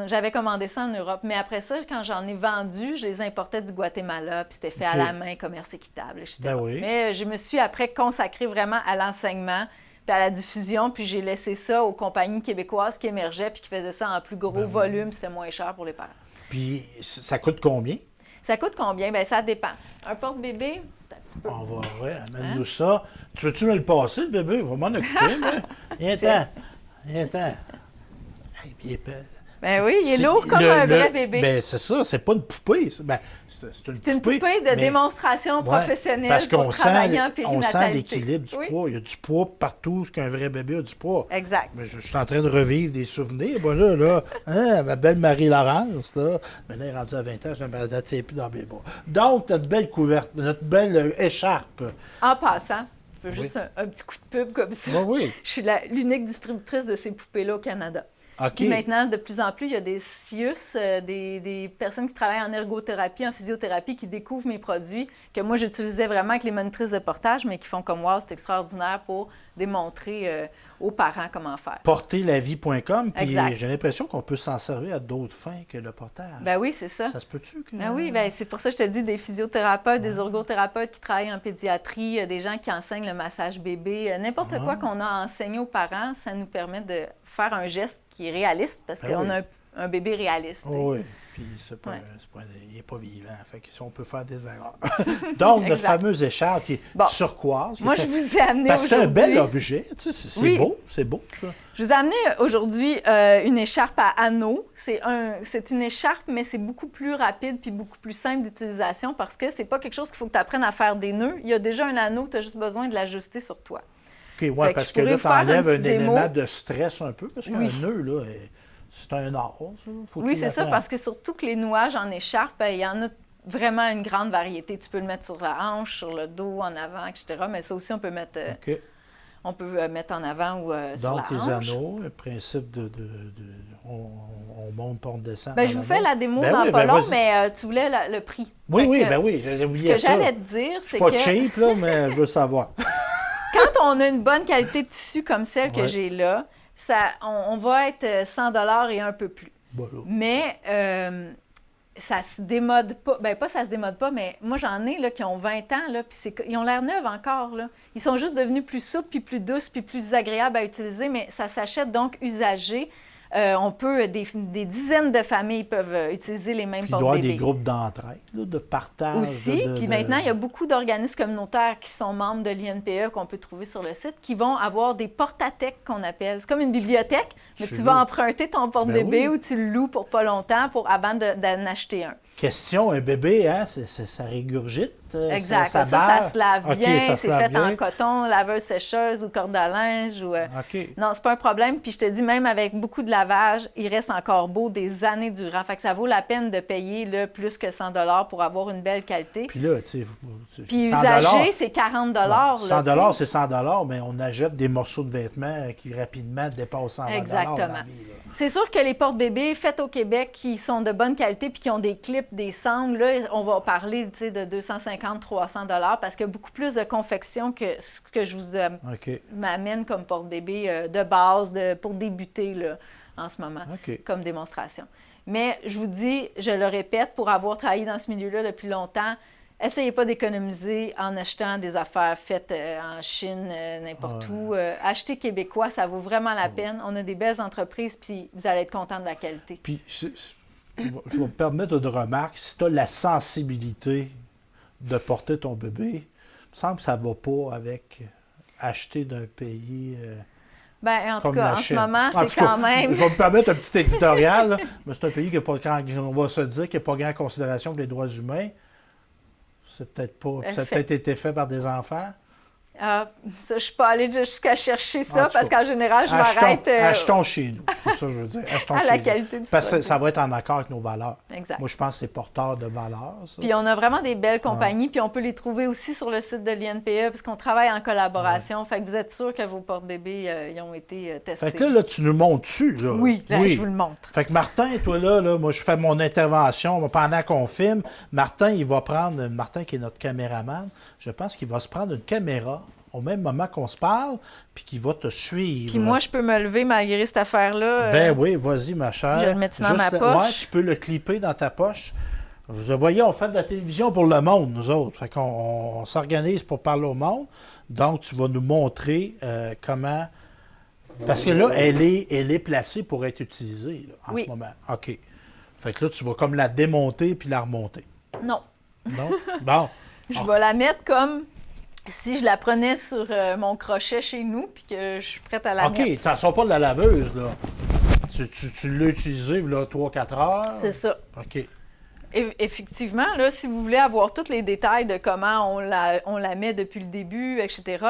j'avais commandé ça en Europe. Mais après ça, quand j'en ai vendu, je les importais du Guatemala. Puis c'était fait à OK. la main, commerce équitable, etc. Ben oui. Mais je me suis après consacrée vraiment à l'enseignement puis à la diffusion. Puis j'ai laissé ça aux compagnies québécoises qui émergeaient puis qui faisaient ça en plus gros Ben volume. C'était moins cher pour les parents. Puis ça coûte combien? Ça coûte combien? Bien, ça dépend. Un porte-bébé, un petit peu. On va, ouais, amène-nous Hein? ça. Tu veux-tu me le passer, le bébé? On va m'en occuper, moi. Viens-t'en. Viens-t'en. Hey, puis il est Ben oui, il est lourd comme un vrai bébé. Ben, c'est ça, c'est pas une poupée. C'est C'est une poupée de mais- démonstration Ouais, professionnelle parce pour qu'on sent, travailler en on sent périnatalité. l'équilibre du Oui. poids. Il y a du poids partout, ce qu'un vrai bébé a du poids. Exact. Mais je suis en train de revivre des souvenirs. Bon, là, hein, ma belle Marie-Laurence, là, maintenant, elle est rendue à 20 ans, je ne tiens plus dans mes bras. Donc, notre belle couverte, notre belle écharpe. En passant, je fais Oui. juste un petit coup de pub comme ça. Oui, oui. Je suis l'unique distributrice de ces poupées-là au Canada. OK. Puis maintenant, de plus en plus, il y a des CIUS, des personnes qui travaillent en ergothérapie, en physiothérapie, qui découvrent mes produits, que moi, j'utilisais vraiment avec les monitrices de portage, mais qui font comme « Wow, c'est extraordinaire » pour démontrer aux parents comment faire. Porterlavie.com, puis Exact. j'ai l'impression qu'on peut s'en servir à d'autres fins que le portage. Ben oui, c'est ça. Ça se peut-tu que... Ben oui, ben c'est pour ça que je te dis des physiothérapeutes, des ergothérapeutes qui travaillent en pédiatrie, des gens qui enseignent le massage bébé, n'importe quoi qu'on a enseigné aux parents, ça nous permet de faire un geste qui est réaliste parce Ben qu'on oui. a un bébé réaliste. tu sais. Oh oui, puis Ouais. il n'est pas vivant, fait que si on peut faire des erreurs. Donc, notre Exact. fameuse écharpe qui est Bon. turquoise. qui Moi, était- je vous ai amené Parce que c'est un aujourd'hui... bel objet, tu sais, c'est Oui. c'est beau, ça. Je vous ai amené aujourd'hui une écharpe à anneaux. C'est une écharpe, mais c'est beaucoup plus rapide puis beaucoup plus simple d'utilisation parce que c'est pas quelque chose qu'il faut que tu apprennes à faire des nœuds. Il y a déjà un anneau, tu as juste besoin de l'ajuster sur toi. OK, ouais, Fait que parce je que là, pourrais tu faire une enlèves un petite démo. élément de stress un peu, parce qu'un Oui. nœud, là, c'est un art, ça. Faut Oui, qu'il c'est ça, apprenne. parce que surtout que les nouages en écharpe, il y en a vraiment une grande variété. Tu peux le mettre sur la hanche, sur le dos, en avant, etc. Mais ça aussi, on peut mettre, OK. mettre en avant ou sur Donc, la les hanche. anneaux, le principe on monte, on descend. Ben, dans je vous l'anneau. fais la démo Ben dans oui, pas ben long, vas-y. mais tu voulais le prix. Oui, Fait oui, que, ben oui, j'avais Ce oublié que ça. j'allais te dire, c'est Pas que cheap, là, mais je veux savoir. quand on a une bonne qualité de tissu comme celle que Ouais. j'ai là, on va être 100 $ et un peu plus. Bon, là. Mais ça se démode pas. Ben pas ça se démode pas, mais moi j'en ai là, qui ont 20 ans, là, puis ils ont l'air neufs encore. Là. Ils sont juste devenus plus souples, puis plus douces, puis plus agréables à utiliser, mais ça s'achète donc usagé. On peut, des dizaines de familles peuvent utiliser les mêmes Puis il doit y avoir porte-bébés. des groupes d'entraide, là, de partage. Aussi, puis maintenant, il y a beaucoup d'organismes communautaires qui sont membres de l'INPE qu'on peut trouver sur le site, qui vont avoir des portathèques qu'on appelle. C'est comme une bibliothèque, mais Tu tu vas loues. emprunter ton porte-bébé Ben oui. ou tu le loues pour pas longtemps avant d'en acheter un. Question, un bébé, hein, ça régurgite. Exact. Ça barre. se lave OK, bien, ça se c'est lave fait bien. en coton, laveuse sécheuse ou corde à linge. OK. Non, c'est pas un problème. Puis je te dis, même avec beaucoup de lavage, il reste encore beau des années durant. Fait que ça vaut la peine de payer là, plus que 100 $ pour avoir une belle qualité. Puis là, tu sais, Puis 100 usagé, c'est 40 $. Bon, 100 là, c'est 100 mais on achète des morceaux de vêtements qui rapidement dépassent 120 Exactement. dans la vie, là. C'est sûr que les porte-bébés faits au Québec qui sont de bonne qualité puis qui ont des clips, des sangles, là, on va parler de 250-300 $ parce qu'il y a beaucoup plus de confection que ce que je vous OK. m'amène comme porte-bébé de base pour débuter là, en ce moment, OK. comme démonstration. Mais je vous dis, je le répète, pour avoir travaillé dans ce milieu-là depuis longtemps, essayez pas d'économiser en achetant des affaires faites en Chine, n'importe où. Achetez québécois, ça vaut vraiment la peine. On a des belles entreprises, puis vous allez être content de la qualité. Puis, je vais me permettre une remarque. Si tu as la sensibilité de porter ton bébé, il me semble que ça ne va pas avec acheter d'un pays Bien, en tout comme cas, la en ce Chine. moment, En c'est tout cas, quand même... Je vais me permettre un petit éditorial, là, mais c'est un pays qui n'a pas grand, on va se dire, qui n'a pas grand considération pour les droits humains. C'est peut-être pas. Ça a peut-être été fait par des enfants. Ah, ça, je ne suis pas allée jusqu'à chercher En ça tout parce cas, qu'en général, je m'arrête Achetons chez nous. C'est ça que je veux dire. Achetons à chez la nous. qualité du Parce que produit. ça va être en accord avec nos valeurs. Exact. Moi, je pense que c'est porteur de valeurs, ça. Puis on a vraiment des belles compagnies, puis on peut les trouver aussi sur le site de l'INPE parce qu'on travaille en collaboration. Fait que vous êtes sûr que vos porte-bébés ils ont été testés. Fait que là, tu nous montres dessus, là. Oui, là, je vous le montre. Fait que Martin, toi, là, moi, je fais mon intervention pendant qu'on filme. Martin, il va prendre, Martin qui est notre caméraman, je pense qu'il va se prendre une caméra au même moment qu'on se parle, puis qu'il va te suivre. Puis moi, je peux me lever malgré cette affaire-là. Ben oui, vas-y, ma chère. Je vais le mettre dans ma poche. Ouais, tu peux le clipper dans ta poche. Vous voyez, on fait de la télévision pour le monde, nous autres. Fait qu'on s'organise pour parler au monde. Donc, tu vas nous montrer comment... Parce que là, elle est placée pour être utilisée là, en ce moment. OK. Fait que là, tu vas comme la démonter puis la remonter. Non. Non? Bon. Je vais la mettre comme si je la prenais sur mon crochet chez nous puis que je suis prête à la mettre. OK, t'en sors pas de la laveuse, là. Tu l'as utilisée, là, 3-4 heures. C'est ça. OK. Effectivement, là, si vous voulez avoir tous les détails de comment on la met depuis le début, etc.,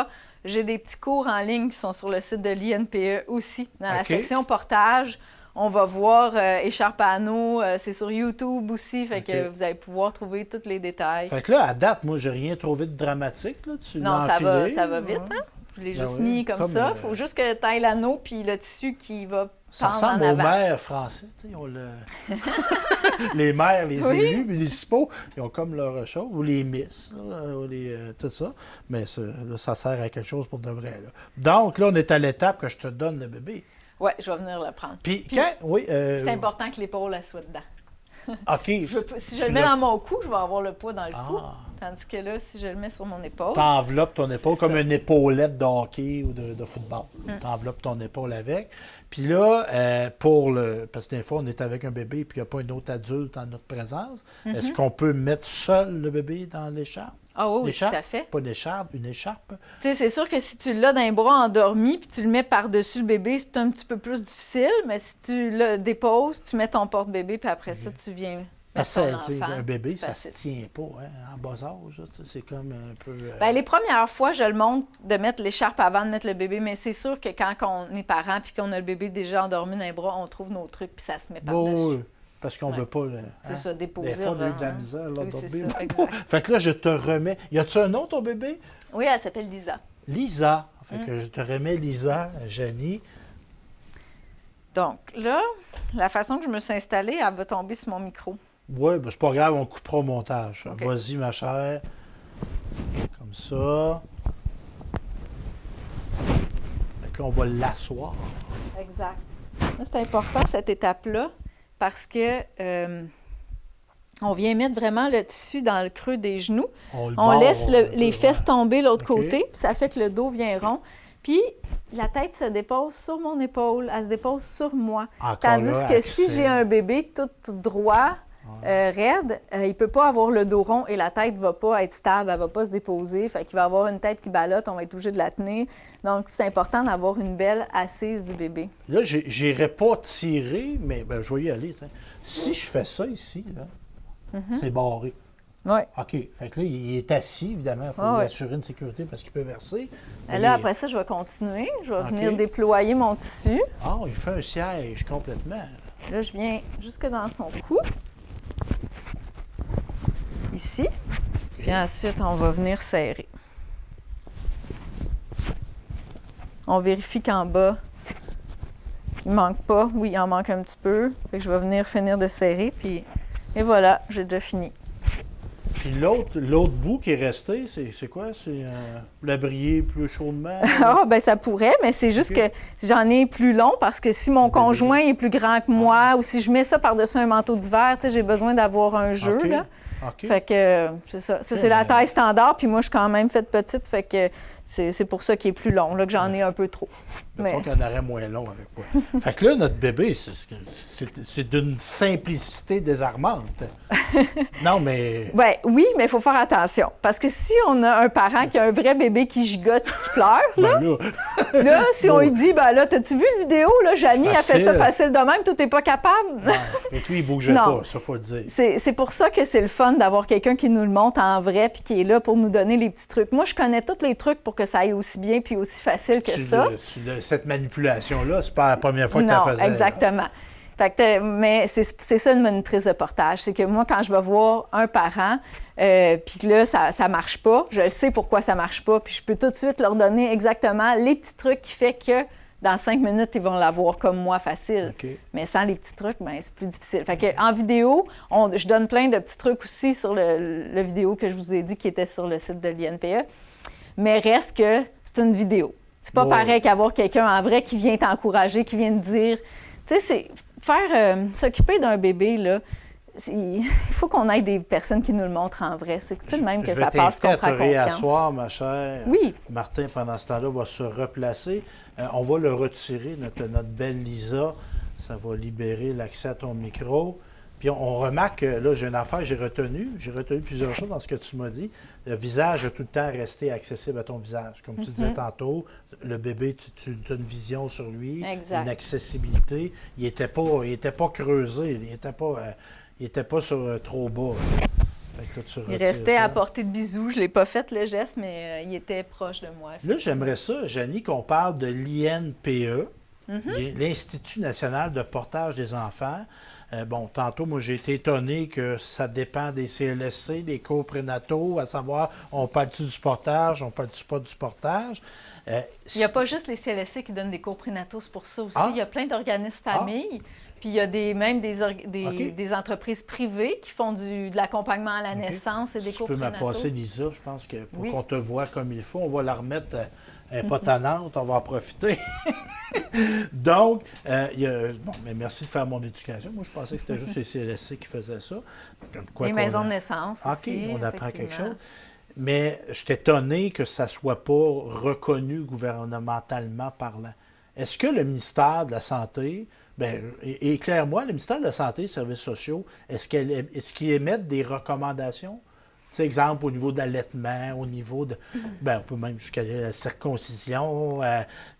j'ai des petits cours en ligne qui sont sur le site de l'INPE aussi. Dans la section portage, on va voir écharpe à anneaux, c'est sur YouTube aussi, fait que vous allez pouvoir trouver tous les détails. Fait que là, à date, moi, j'ai rien trouvé de dramatique, là. Non, ça va vite, hein? Je l'ai juste mis comme ça. Il faut juste que tu ailles l'anneau puis le tissu qui va ça pendre en ressemble avant. aux maires français, tu sais, ils ont les maires, les élus municipaux, ils ont comme leur chose, ou les miss, là, ou tout ça, mais là, ça sert à quelque chose pour de vrai, là. Donc, là, on est à l'étape que je te donne le bébé. Oui, je vais venir le prendre. Puis quand, c'est important que l'épaule elle soit dedans. OK. Si je le mets dans mon cou, je vais avoir le poids dans le cou. Tandis que là, si je le mets sur mon épaule... T'enveloppes ton épaule comme une épaulette de hockey ou de football. T'enveloppes ton épaule avec. Puis là, parce que des fois, on est avec un bébé et puis il n'y a pas un autre adulte en notre présence. Est-ce qu'on peut mettre seul le bébé dans l'écharpe? Ah oui, tout à fait. Pas une écharpe. Tu sais, c'est sûr que si tu l'as dans les bras endormi puis tu le mets par-dessus le bébé, c'est un petit peu plus difficile. Mais si tu le déposes, tu mets ton porte-bébé puis après ça, tu viens... Un bébé, ça ne se tient pas en bas âge. C'est comme un peu... Bien, les premières fois, je le montre de mettre l'écharpe avant de mettre le bébé, mais c'est sûr que quand on est parent puis qu'on a le bébé déjà endormi dans les bras, on trouve nos trucs puis ça se met par-dessus. Oui, parce qu'on ne veut pas... C'est ça, déposer. Des fois, on a eu de la misère. Là, oui, c'est bébé. ça, exact. Fait que là, je te remets... Y a-tu un nom, ton bébé? Oui, elle s'appelle Lisa. Lisa. Fait que je te remets Lisa, Janie. Donc là, la façon que je me suis installée, elle va tomber sur mon micro. Oui, ben c'est pas grave, on coupera au montage. Okay. Vas-y, ma chère. Comme ça. Fait que là, on va l'asseoir. Exact. Là, c'est important, cette étape-là, parce que on vient mettre vraiment le tissu dans le creux des genoux. On laisse les fesses tomber l'autre côté, puis ça fait que le dos vient rond. Puis la tête se dépose sur mon épaule, elle se dépose sur moi. Tandis que si j'ai un bébé tout droit, raide, il ne peut pas avoir le dos rond et la tête ne va pas être stable, elle ne va pas se déposer. Fait qu'il va avoir une tête qui ballotte, on va être obligé de la tenir. Donc, c'est important d'avoir une belle assise du bébé. Là, je n'irai pas tirer, mais je vais y aller. T'sais. Si je fais ça ici, là, c'est barré. Oui. OK. Fait que là, il est assis, évidemment. Il faut lui assurer une sécurité parce qu'il peut verser. Et là, après ça, je vais continuer. Je vais venir OK. déployer mon tissu. Ah, il fait un siège complètement. Là, je viens jusque dans son cou. Ici. Puis ensuite, on va venir serrer. On vérifie qu'en bas, il ne manque pas. Oui, il en manque un petit peu. Fait que je vais venir finir de serrer. Puis, et voilà, j'ai déjà fini. Puis l'autre bout qui est resté, c'est quoi? C'est la briller plus chaudement? Ah, ben ça pourrait, mais c'est juste que j'en ai plus long parce que si mon conjoint est plus grand que moi ou si je mets ça par-dessus un manteau d'hiver, tu sais, j'ai besoin d'avoir un jeu, là. OK. Fait que c'est ça. Ça, c'est la taille standard, puis moi, je suis quand même faite petite, fait que c'est pour ça qu'il est plus long, là, que j'en ai un peu trop. Mais pas qu'il y en aurait moins long avec moi. Fait que là, notre bébé, c'est d'une simplicité désarmante. Non, mais... Ben, oui, mais il faut faire attention. Parce que si on a un parent qui a un vrai bébé qui gigote, qui pleure, là, là si on lui dit, ben là, t'as-tu vu le vidéo, là, Janie, elle fait ça facile de même, toi, t'es pas capable? Ouais. Et lui, il bougeait pas, ça, faut le dire. C'est pour ça que c'est le fun d'avoir quelqu'un qui nous le montre en vrai puis qui est là pour nous donner les petits trucs. Moi, je connais tous les trucs pour que ça aille aussi bien puis aussi facile que ça. Cette manipulation-là, c'est pas la première fois que tu la faisais. Non, exactement. Fait que mais c'est ça une monitrice de portage. C'est que moi, quand je vais voir un parent, puis là, ça marche pas, je sais pourquoi ça marche pas, puis je peux tout de suite leur donner exactement les petits trucs qui fait que dans 5 minutes, ils vont l'avoir comme moi facile. Okay. Mais sans les petits trucs, bien, c'est plus difficile. Fait que, en vidéo, je donne plein de petits trucs aussi sur le vidéo que je vous ai dit qui était sur le site de l'INPE. Mais reste que c'est une vidéo. C'est pas pareil qu'avoir quelqu'un en vrai qui vient t'encourager, qui vient te dire... Tu sais, c'est faire... s'occuper d'un bébé, là, il faut qu'on ait des personnes qui nous le montrent en vrai. C'est tout de même que ça passe, qu'on prend confiance. Je vais réasseoir, ma chère. Oui. Martin, pendant ce temps-là, va se replacer. On va le retirer, notre belle Lisa. Ça va libérer l'accès à ton micro. Puis on remarque, là, j'ai une affaire, j'ai retenu plusieurs choses dans ce que tu m'as dit. Le visage a tout le temps resté accessible à ton visage. Comme tu disais tantôt, le bébé, tu as une vision sur lui, une accessibilité. Il n'était pas creusé, il était pas sur trop bas. Il restait à portée de bisous. Je ne l'ai pas fait, le geste, mais il était proche de moi. Là, j'aimerais ça, Janie, qu'on parle de l'INPE, l'Institut national de portage des enfants. Bon, tantôt, moi, j'ai été étonné que ça dépend des CLSC, des cours prénataux, à savoir, on parle-tu du portage, on parle-tu pas du portage. Il n'y a pas juste les CLSC qui donnent des cours prénataux, c'est pour ça aussi. Il y a plein d'organismes familles. Puis il y a des entreprises privées qui font de l'accompagnement à la naissance et des cours prénataux. Tu peux m'apporter Lisa, je pense que pour qu'on te voit comme il faut, on va la remettre... Elle n'est pas tannante, on va en profiter. Donc, mais merci de faire mon éducation. Moi, je pensais que c'était juste les CLSC qui faisaient ça. Les maisons de naissance aussi. OK, on apprend quelque chose. Mais je suis étonné que ça ne soit pas reconnu gouvernementalement parlant. Est-ce que le ministère de la Santé, éclaire-moi, le ministère de la Santé et des Services sociaux, est-ce qu'ils émettent des recommandations? Tu sais, exemple, au niveau de l'allaitement, au niveau de... on peut même jusqu'à la circoncision. Tu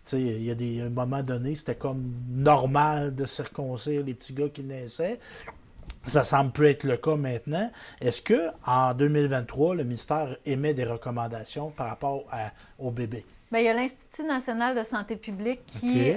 sais, il y a un moment donné, c'était comme normal de circoncire les petits gars qui naissaient. Ça semble plus être le cas maintenant. Est-ce qu'en 2023, le ministère émet des recommandations par rapport aux bébés? Bien, il y a l'Institut national de santé publique qui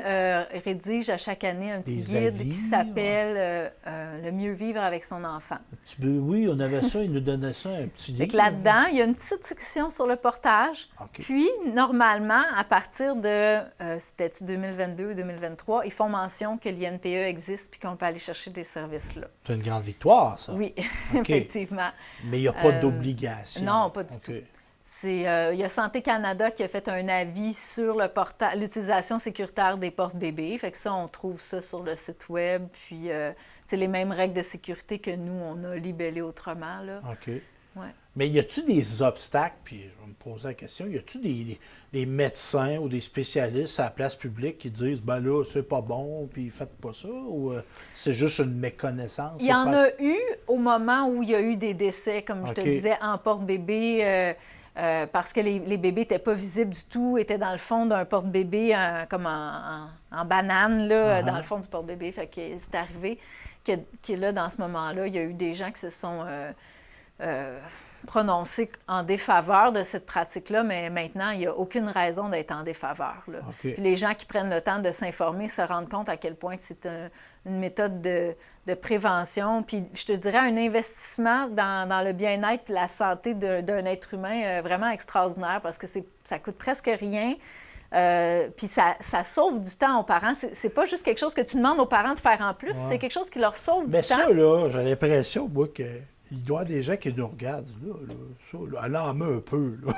rédige à chaque année un petit guide qui s'appelle Le mieux vivre avec son enfant. Oui, on avait ça, ils nous donnaient ça, un petit livre. Là-dedans, il y a une petite section sur le portage. Okay. Puis, normalement, à partir de, c'était-tu 2022 ou 2023, ils font mention que l'INPE existe puis qu'on peut aller chercher des services là. C'est une grande victoire, ça. Oui, effectivement. Mais il n'y a pas d'obligation. Non, pas du tout. Il y a Santé Canada qui a fait un avis sur l'utilisation sécuritaire des porte-bébés. Fait que ça, on trouve ça sur le site web. Puis, c'est les mêmes règles de sécurité que nous, on a libellées autrement. Là. OK. Ouais. Mais y a-t-il des obstacles? Puis, je vais me poser la question. Y a-t-il des médecins ou des spécialistes à la place publique qui disent, ben là, c'est pas bon, puis faites pas ça? Ou c'est juste une méconnaissance? Il y en a eu au moment où il y a eu des décès, comme je te disais, en porte-bébé. Parce que les bébés n'étaient pas visibles du tout, étaient dans le fond d'un porte-bébé comme en banane, là, dans le fond du porte-bébé. Fait que c'est arrivé qui est là dans ce moment-là. Il y a eu des gens qui se sont prononcés en défaveur de cette pratique-là, mais maintenant, il n'y a aucune raison d'être en défaveur. Là. OK. Puis les gens qui prennent le temps de s'informer se rendent compte à quel point c'est une méthode de prévention. Puis je te dirais un investissement dans le bien-être, la santé d'un être humain vraiment extraordinaire parce que ça coûte presque rien. Puis ça sauve du temps aux parents. C'est pas juste quelque chose que tu demandes aux parents de faire en plus, c'est quelque chose qui leur sauve du temps. Mais ça, là, j'ai l'impression, moi, qu'il doit y avoir des gens qui nous regardent. Elle en met un peu, là.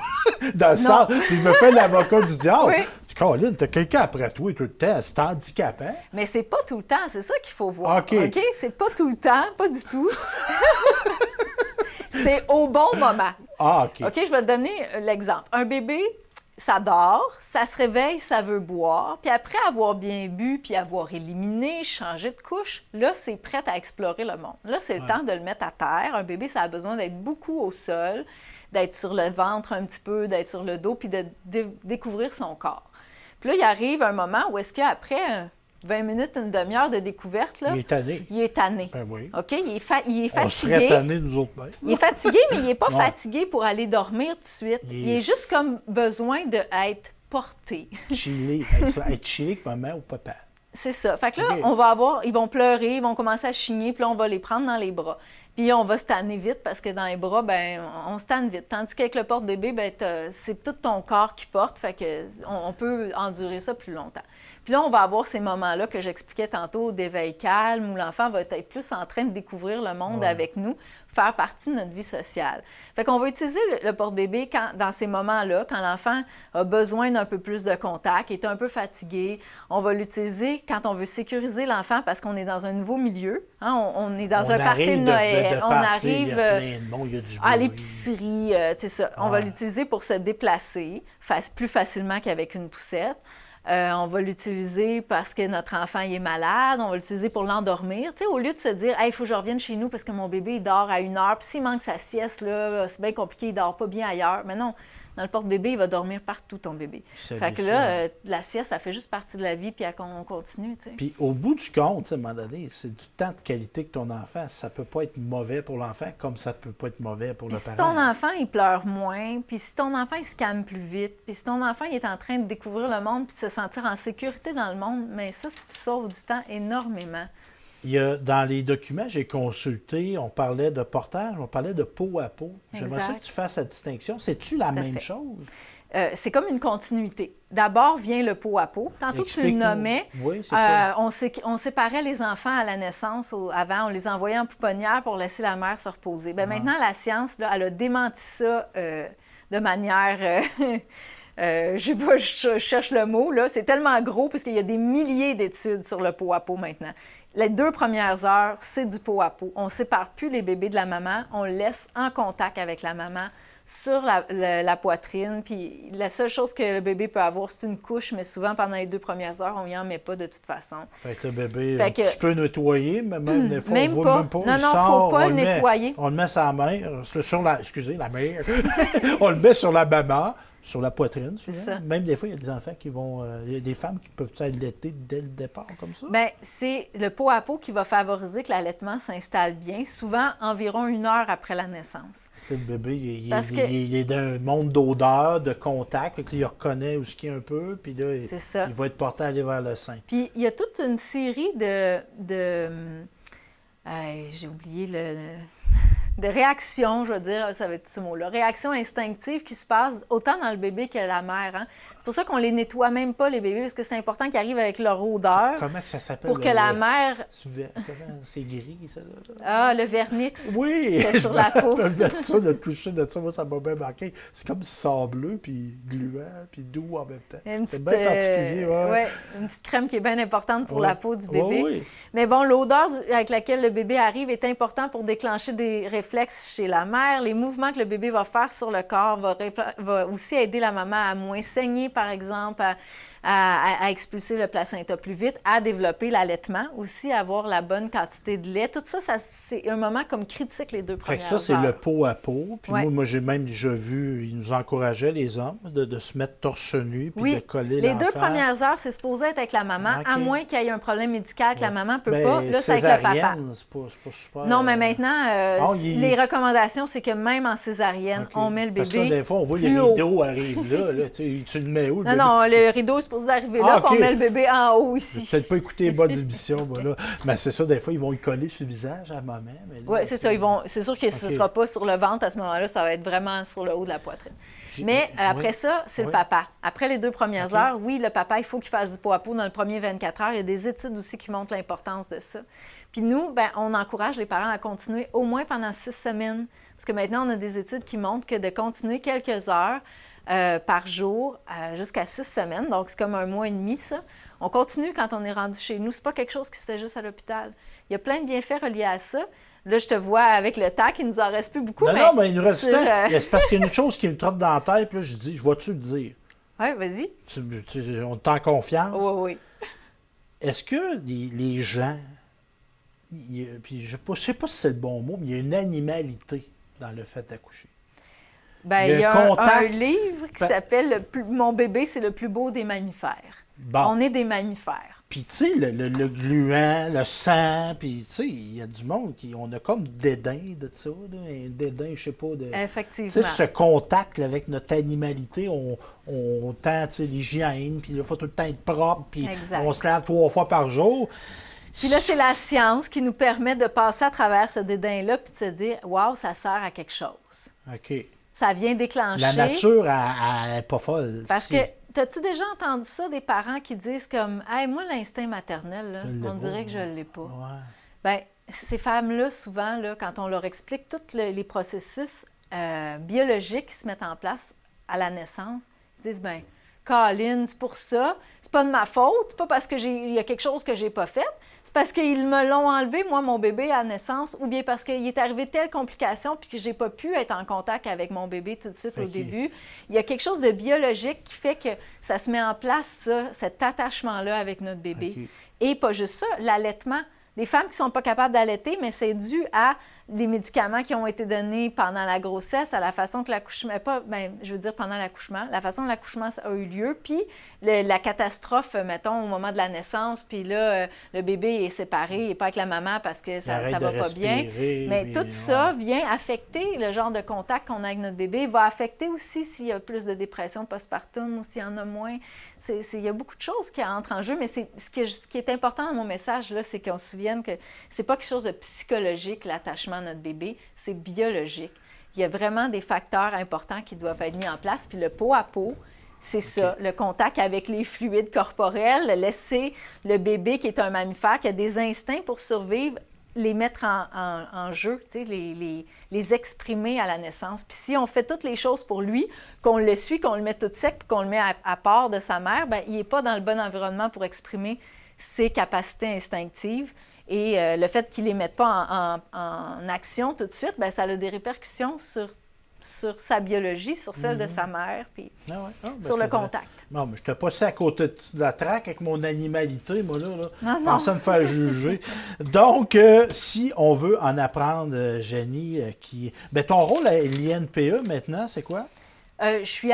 Dans le sens, puis je me fais l'avocat du diable. Oui. Caroline, t'as quelqu'un après toi tout le temps, c'est handicapant. Mais c'est pas tout le temps, c'est ça qu'il faut voir. OK. C'est pas tout le temps, pas du tout. C'est au bon moment. Ah, OK. OK, je vais te donner l'exemple. Un bébé, ça dort, ça se réveille, ça veut boire, puis après avoir bien bu, puis avoir éliminé, changé de couche, là, c'est prêt à explorer le monde. Là, c'est le temps de le mettre à terre. Un bébé, ça a besoin d'être beaucoup au sol, d'être sur le ventre un petit peu, d'être sur le dos, puis de découvrir son corps. Puis là, il arrive un moment où est-ce qu'après 20 minutes, une demi-heure de découverte, là, Il est tanné. il est tanné. Ben oui. OK? Il est fatigué. On serait tanné, nous autres, ben. Il est fatigué, mais il n'est pas Non. fatigué pour aller dormir tout de suite. Il est juste comme besoin d'être porté. Chiller. Être chillé avec maman ou papa. C'est ça. Fait que là, OK. ils vont pleurer, ils vont commencer à chigner, puis là, on va les prendre dans les bras. Puis on va se tanner vite parce que dans les bras, ben on se tanne vite. Tandis qu'avec le porte-bébé, ben c'est tout ton corps qui porte, fait que on peut endurer ça plus longtemps. Puis là, on va avoir ces moments-là que j'expliquais tantôt d'éveil calme, où l'enfant va être plus en train de découvrir le monde avec nous, faire partie de notre vie sociale. Fait qu'on va utiliser le porte-bébé dans ces moments-là, quand l'enfant a besoin d'un peu plus de contact, est un peu fatigué. On va l'utiliser quand on veut sécuriser l'enfant parce qu'on est dans un nouveau milieu. Hein? On est dans un party de Noël. On arrive il y a plein de monde, il y a du à bruit. l'épicerie, c'est ça. On va l'utiliser pour se déplacer plus facilement qu'avec une poussette. On va l'utiliser parce que notre enfant il est malade. On va l'utiliser pour l'endormir. Tu sais, au lieu de se dire, hey, il faut que je revienne chez nous parce que mon bébé il dort à 1 heure. Puis s'il manque sa sieste, là, c'est bien compliqué, il dort pas bien ailleurs. Mais non, dans le porte-bébé, il va dormir partout, ton bébé. Fait que là, la sieste, ça fait juste partie de la vie, puis on continue, tu sais. Puis au bout du compte, tu sais, à un moment donné, c'est du temps de qualité que ton enfant. Ça peut pas être mauvais pour l'enfant comme ça peut pas être mauvais pour le Puis si parent. ton enfant, il pleure moins, puis si ton enfant, il se calme plus vite, puis si ton enfant, il est en train de découvrir le monde puis de se sentir en sécurité dans le monde, mais ça, tu sauves du temps énormément. Il y a, dans les documents que j'ai consultés, on parlait de portage, on parlait de peau à peau. J'aimerais ça Exact. que tu fasses la distinction. C'est-tu la même fait. chose? C'est comme une continuité. D'abord vient le pot à pot. Tantôt, tu le Explique-nous. nommais. Oui, c'est quoi? On séparait les enfants à la naissance. Avant, on les envoyait en pouponnière pour laisser la mère se reposer. Bien, maintenant, la science, là, elle a démenti ça de manière... je sais pas, je cherche le mot, là. C'est tellement gros parce qu'il y a des milliers d'études sur le pot à pot maintenant. Les 2 premières heures, c'est du pot à pot. On ne sépare plus les bébés de la maman. On le laisse en contact avec la maman sur la poitrine. Puis la seule chose que le bébé peut avoir, c'est une couche, mais souvent, pendant les 2 premières heures, on n'y en met pas de toute façon. Fait que le bébé, Fait que- tu peux nettoyer, mais même des fois, même on voit pas. même pas. Non, il non, sort, faut pas on le met- nettoyer. On le met sur la main, sur la... Excusez, la mère. On le met sur la maman, sur la poitrine, souvent. ça. Même des fois, il y a des enfants qui vont... il y a des femmes qui peuvent allaiter dès le départ, comme ça. Bien, c'est le pot à pot qui va favoriser que l'allaitement s'installe bien, souvent environ 1 heure après la naissance. Le bébé, Parce que- il est dans un monde d'odeur, de contact, fait qu'il reconnaît où ce qu'il est un peu, puis là, C'est ça. il va être porté à aller vers le sein. Puis il y a toute une série j'ai oublié de réactions, je veux dire, ça va être ce mot-là, réactions instinctives qui se passent autant dans le bébé que la mère. Hein? C'est pour ça qu'on les nettoie même pas, les bébés, parce que c'est important qu'ils arrivent avec leur odeur Comment que ça s'appelle? pour que la mère... Comment? C'est gris, ça, là? Ah, le vernix. Oui! C'est sur la peau. De toucher de ça, moi, ça m'a bien marqué. C'est comme sableux, puis gluant, puis doux en même temps. Une C'est petite, bien particulier, ouais. ouais, une petite crème qui est bien importante pour Ouais. la peau du bébé. Ouais, oui. Mais bon, l'odeur avec laquelle le bébé arrive est important pour déclencher des réflexes chez la mère. Les mouvements que le bébé va faire sur le corps va aussi aider la maman à moins saigner, par exemple, à expulser le placenta plus vite, à développer l'allaitement aussi, à avoir la bonne quantité de lait. Tout ça, c'est un moment comme critique les 2 Fait premières que ça, c'est heures. le pot à pot. Puis Ouais. moi j'ai même déjà vu, ils nous encourageaient, les hommes, de se mettre torse nu puis Oui, de coller les l'enfant. 2 premières heures, c'est supposé être avec la maman, OK. à moins qu'il y ait un problème médical que la maman ne peut Ben, pas. Là, c'est avec le papa. césarienne, c'est pas super. Non, mais maintenant, les recommandations, c'est que même en césarienne, OK. on met le Parce que bébé là, des fois, on voit les plus haut. rideaux arrivent là tu le mets où, le Non, bébé? non, le rideau est supposé d'arriver là, Ah, puis on OK. met le bébé en haut J'ai ici. peut-être pas écouté les bas d'émission, moi, là. Mais c'est ça, des fois, ils vont y coller sur le visage à la maman. Oui, c'est ça. C'est sûr que ce ne sera pas sur le ventre à ce moment-là, ça va être vraiment sur le haut de la poitrine. Mais après ça, c'est le papa. Après les 2 premières heures, oui, le papa, il faut qu'il fasse du pot à pot dans le premier 24 heures. Il y a des études aussi qui montrent l'importance de ça. Puis nous, on encourage les parents à continuer au moins pendant 6 semaines. Parce que maintenant, on a des études qui montrent que de continuer quelques heures par jour jusqu'à 6 semaines, donc c'est comme 1 mois et demi, ça. On continue quand on est rendu chez nous. C'est pas quelque chose qui se fait juste à l'hôpital. Il y a plein de bienfaits reliés à ça. Là, je te vois avec le temps, il nous en reste plus beaucoup. Non, mais il nous reste sur, du temps. C'est parce qu'il y a une chose qui me trotte dans la tête, puis là, je dis, je vais-tu le dire? Oui, vas-y. On est en confiance. Oui, oui. Est-ce que les gens, puis je sais pas si c'est le bon mot, mais il y a une animalité dans le fait d'accoucher. Bien, il y a un livre qui s'appelle Mon bébé, c'est le plus beau des mammifères. Bon. On est des mammifères. Puis, tu sais, le gluant, le sang, puis, tu sais, il y a du monde on a comme dédain de ça, là, un dédain, je sais pas, de... Effectivement. Tu sais, ce contact là, avec notre animalité, on tend, tu sais, l'hygiène, puis il faut tout le temps être propre, puis on se lave 3 fois par jour. Puis là, c'est la science qui nous permet de passer à travers ce dédain-là, puis de se dire, waouh, ça sert à quelque chose. OK. Ça vient déclencher... La nature, elle n'est pas folle. Parce que, t'as-tu déjà entendu ça, des parents qui disent comme, « Hey, moi, l'instinct maternel, là, on dirait que je ne l'ai pas. Ouais. » Bien, ces femmes-là, souvent, là, quand on leur explique tous les processus biologiques qui se mettent en place à la naissance, ils disent, « Bien, Colin, c'est pour ça, c'est pas de ma faute, pas parce qu'il y a quelque chose que j'ai pas fait, c'est parce qu'ils me l'ont enlevé, moi, mon bébé, à la naissance, ou bien parce qu'il est arrivé telle complication puis que j'ai pas pu être en contact avec mon bébé tout de suite au début. Il y a quelque chose de biologique qui fait que ça se met en place, ça, cet attachement-là avec notre bébé. OK. Et pas juste ça, l'allaitement. Des femmes qui sont pas capables d'allaiter, mais c'est dû à des médicaments qui ont été donnés pendant la grossesse, à la façon que l'accouchement, je veux dire pendant l'accouchement, la façon que l'accouchement a eu lieu, puis la catastrophe, mettons, au moment de la naissance, puis là, le bébé est séparé, il n'est pas avec la maman parce que ça ne va pas bien. Mais tout ça vient affecter le genre de contact qu'on a avec notre bébé, va affecter aussi s'il y a plus de dépression postpartum ou s'il y en a moins. Il y a beaucoup de choses qui entrent en jeu, mais ce qui est important dans mon message, là, c'est qu'on se souvienne que c'est pas quelque chose de psychologique, l'attachement à notre bébé, c'est biologique. Il y a vraiment des facteurs importants qui doivent être mis en place, puis le pot à pot, c'est ça, le contact avec les fluides corporels, laisser le bébé qui est un mammifère, qui a des instincts pour survivre, les mettre en jeu, les exprimer à la naissance. Puis si on fait toutes les choses pour lui, qu'on le suit, qu'on le met tout sec, puis qu'on le met à part de sa mère, bien, il n'est pas dans le bon environnement pour exprimer ses capacités instinctives. Et le fait qu'il ne les mette pas en action tout de suite, bien, ça a des répercussions sur sa biologie, sur celle de sa mère, puis sur le contact. Non, mais je t'ai passé à côté de la traque avec mon animalité, moi, là. Non. Pensais me faire juger. Donc, si on veut en apprendre, Jenny, ton rôle à l'INPE, maintenant, c'est quoi? Je suis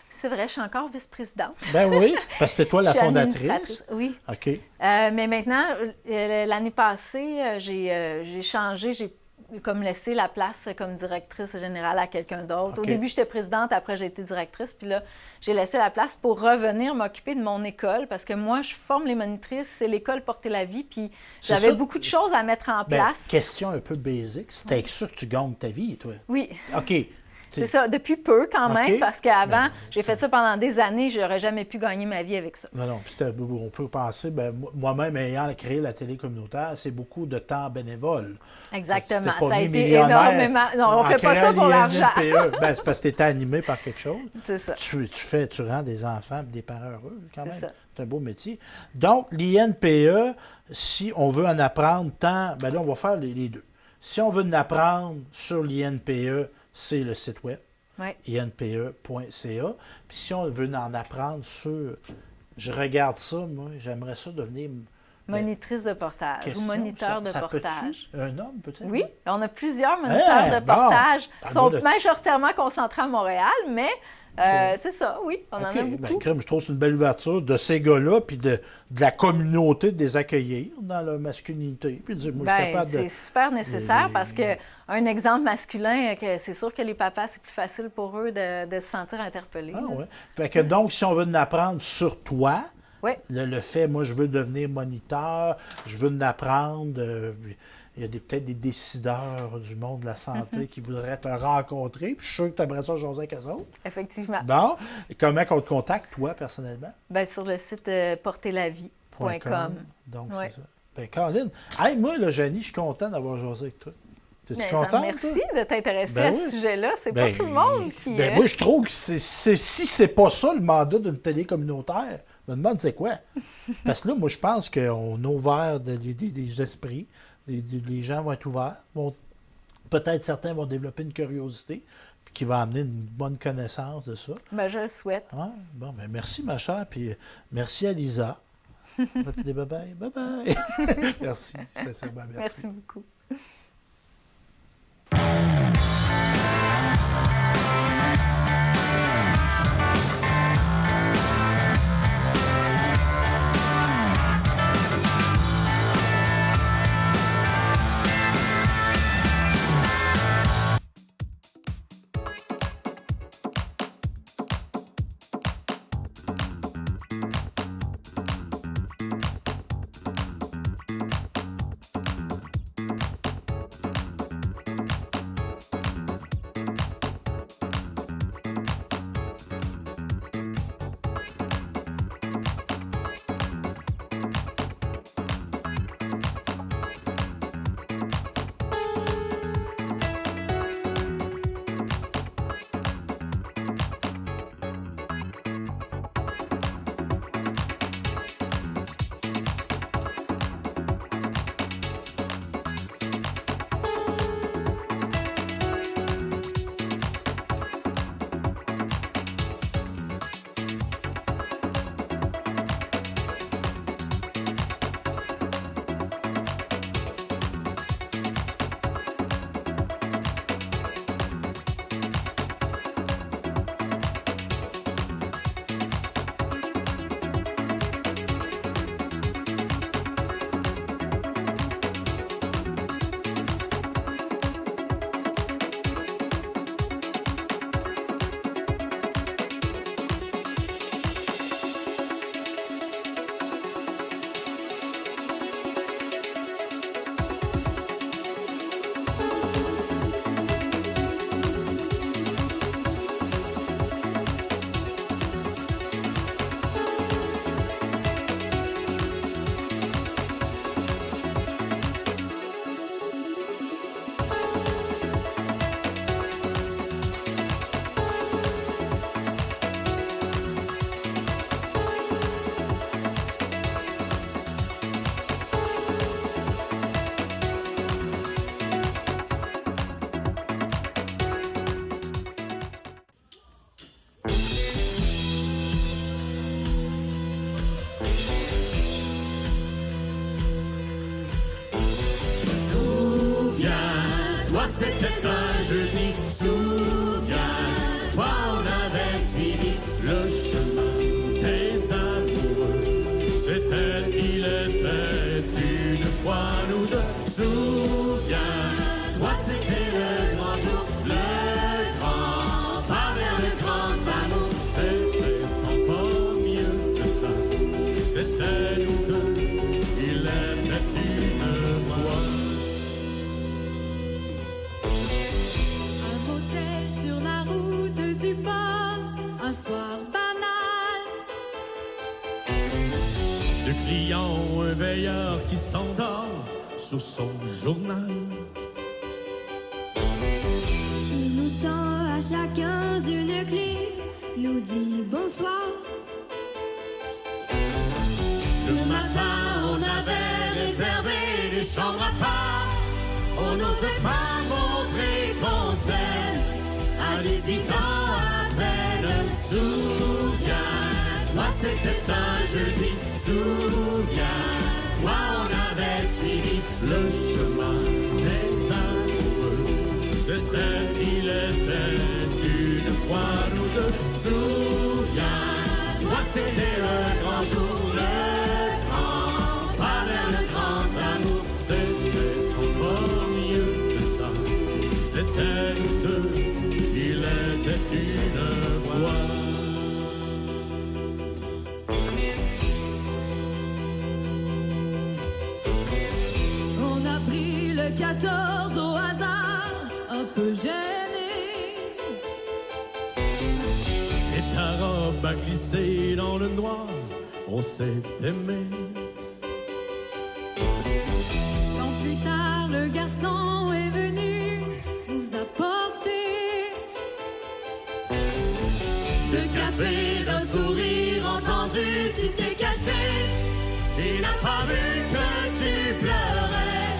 c'est vrai, je suis encore vice-présidente. Ben oui, parce que c'était toi la fondatrice. Oui. OK. Mais maintenant, l'année passée, j'ai changé, j'ai comme laissé la place comme directrice générale à quelqu'un d'autre. OK. Au début, j'étais présidente, après j'ai été directrice, puis là, j'ai laissé la place pour revenir m'occuper de mon école, parce que moi, je forme les monitrices, c'est l'école Porter la vie, puis j'avais beaucoup de choses à mettre en place. Question un peu basique, c'est avec ça que tu gagnes ta vie, toi? Oui. OK. C'est ça, depuis peu quand même, OK. parce qu'avant, j'ai fait ça pendant des années, je n'aurais jamais pu gagner ma vie avec ça. Non, puis on peut penser, moi-même ayant créé la télé communautaire, c'est beaucoup de temps bénévole. Exactement, Ça a été énormément. Non, on ne fait pas ça pour l'argent. c'est parce que tu étais animé par quelque chose. C'est ça. Tu rends des enfants et des parents heureux quand même. C'est un beau métier. Donc, l'INPE, si on veut en apprendre tant, là, on va faire les deux. Si on veut en apprendre sur l'INPE, c'est le site web, inpe.ca. Puis si on veut en apprendre sur je regarde ça, moi. J'aimerais ça devenir... Monitrice de portage Question, ou moniteur de ça peut-tu? portage. Un homme, peut-être? Oui, on a plusieurs moniteurs de portage. Ils sont Parle-moi de- majoritairement concentrés à Montréal, mais c'est ça, oui, on en a OK. beaucoup. Crème, je trouve que c'est une belle ouverture de ces gars-là, puis de la communauté, de les accueillir dans leur masculinité. Puis de dire, moi, je suis capable de... C'est super nécessaire parce que un exemple masculin, c'est sûr que les papas, c'est plus facile pour eux de se sentir interpellés. Ah là. ouais. Fait que donc, si on veut en apprendre sur toi, Oui. le fait, moi, je veux devenir moniteur, je veux en apprendre. Il y a peut-être des décideurs du monde de la santé qui voudraient te rencontrer. Puis je suis sûr que tu aimerais ça jaser avec eux autres. Effectivement. Bon. Et comment on te contacte, toi, personnellement? Ben, sur le site porterlavie.com. Donc, Ouais. c'est ça. Ben, Caroline, hey, moi, là, Janie, je suis content d'avoir jasé avec toi. T'es-tu contente? Merci de t'intéresser Ben à ce oui. sujet-là. C'est Ben, pas tout le monde qui... Ben, moi, je trouve que si c'est pas ça le mandat d'une télé communautaire, je me demande c'est quoi. Parce que là, moi, je pense qu'on a ouvert des esprits. Les gens vont être ouverts. Peut-être certains vont développer une curiosité puis qui va amener une bonne connaissance de ça. Ben, je le souhaite. Ouais, bon, ben merci, ma chère. Puis merci à Lisa. Vas-tu dire bye-bye? Bye-bye. Merci. Sincèrement, Merci beaucoup. C'était un jeudi, souviens-toi, on avait suivi le chemin des amoureux. C'était, il était une fois nous deux. Souviens-toi, c'était le grand jour, le grand pas vers le grand amour. C'était encore mieux que ça, c'était nous deux, il était une fois. Sur la route du port, un soir banal. Deux clients, un veilleur qui s'endort sous son journal. Il nous tend à chacun une clé, nous dit bonsoir. Le matin, on avait réservé des chambres à part. On n'osait pas montrer qu'on s'aime. À 18 ans à peine, souviens-toi, c'était un jeudi. Souviens-toi, on avait suivi le chemin des amoureux. Il était une fois nous deux. Souviens-toi, c'était le grand jour, le grand pas vers le grand amour. C'était encore mieux que ça. C'était nous deux, il était une fois. On a pris le 14 au hasard, un peu gêné. Et ta robe a glissé dans le noir, on s'est aimé. Quand plus tard le garçon est venu nous apporter de café, d'un sourire entendu, tu t'es caché. Il n'a pas vu que tu pleurais,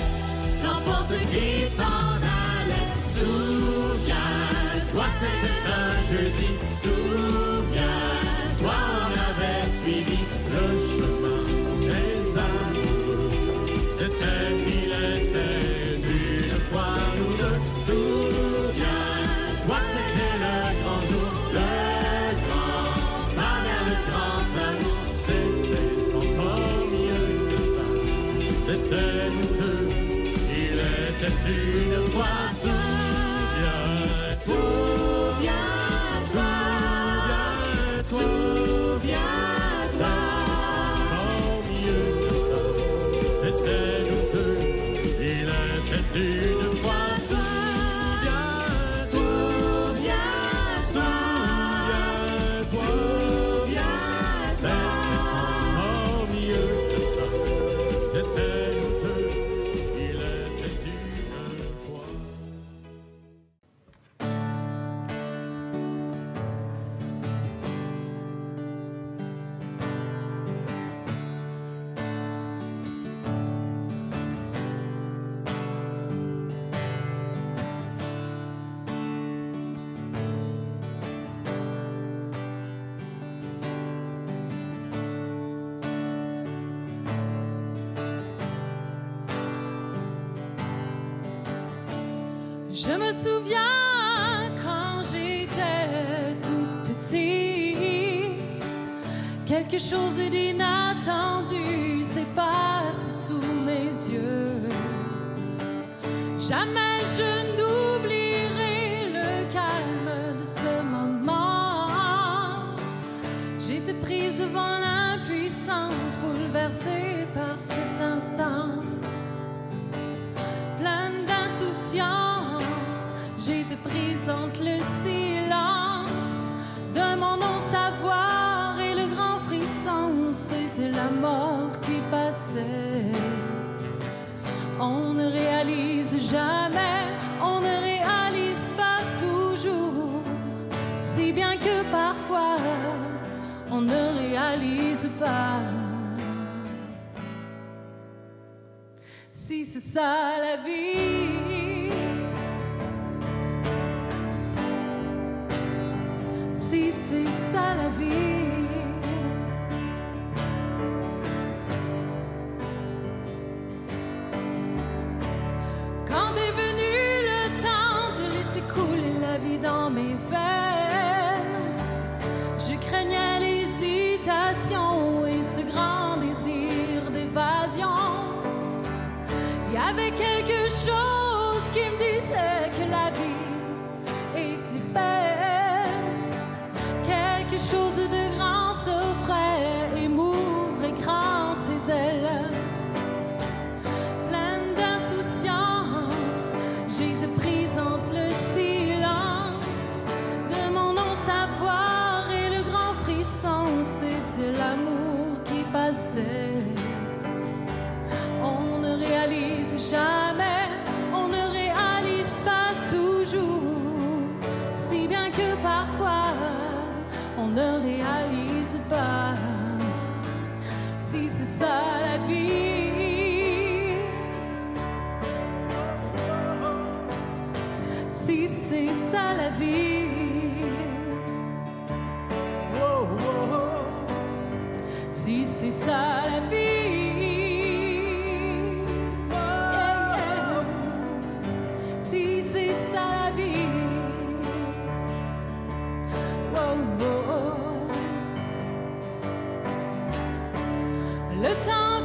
l'enfance qui s'en allait. Souviens-toi, c'était un jeudi. Souviens-toi, on avait suivi le chemin des amoureux. C'était, il était une fois nous deux. Souviens-toi, c'était le grand jour, le grand pas vers le grand amour. C'était encore mieux que ça. C'était nous deux, il était une fois. Souviens-toi, souviens-toi, encore mieux que ça. C'était nous deux, il était une fois. Je me souviens quand j'étais toute petite, quelque chose d'inattendu s'est passé sous mes yeux. Jamais je n'oublierai le calme de ce moment. J'étais prise devant l'impuissance, bouleversée par cet instant. Pleine d'insouciance, j'étais prise entre le silence de mon non-savoir et le grand frisson. C'était la mort qui passait. On ne réalise jamais, on ne réalise pas toujours, si bien que parfois on ne réalise pas. Si c'est ça la vie, si c'est ça la vie, quand est venu le temps de laisser couler la vie dans mes veines, je craignais l'hésitation et ce grand désir d'évasion. Il y avait quelque chose qui me disait que la vie était belle. Quelque chose de grand s'offrait et m'ouvrait grand ses ailes. Pleine d'insouciance, j'étais prise entre le silence de mon non-savoir et le grand frisson. C'était l'amour qui passait. On ne réalise jamais, on ne réalise pas toujours, si bien que parfois on ne réalise pas. Si c'est ça la vie, si c'est ça la vie. Le temps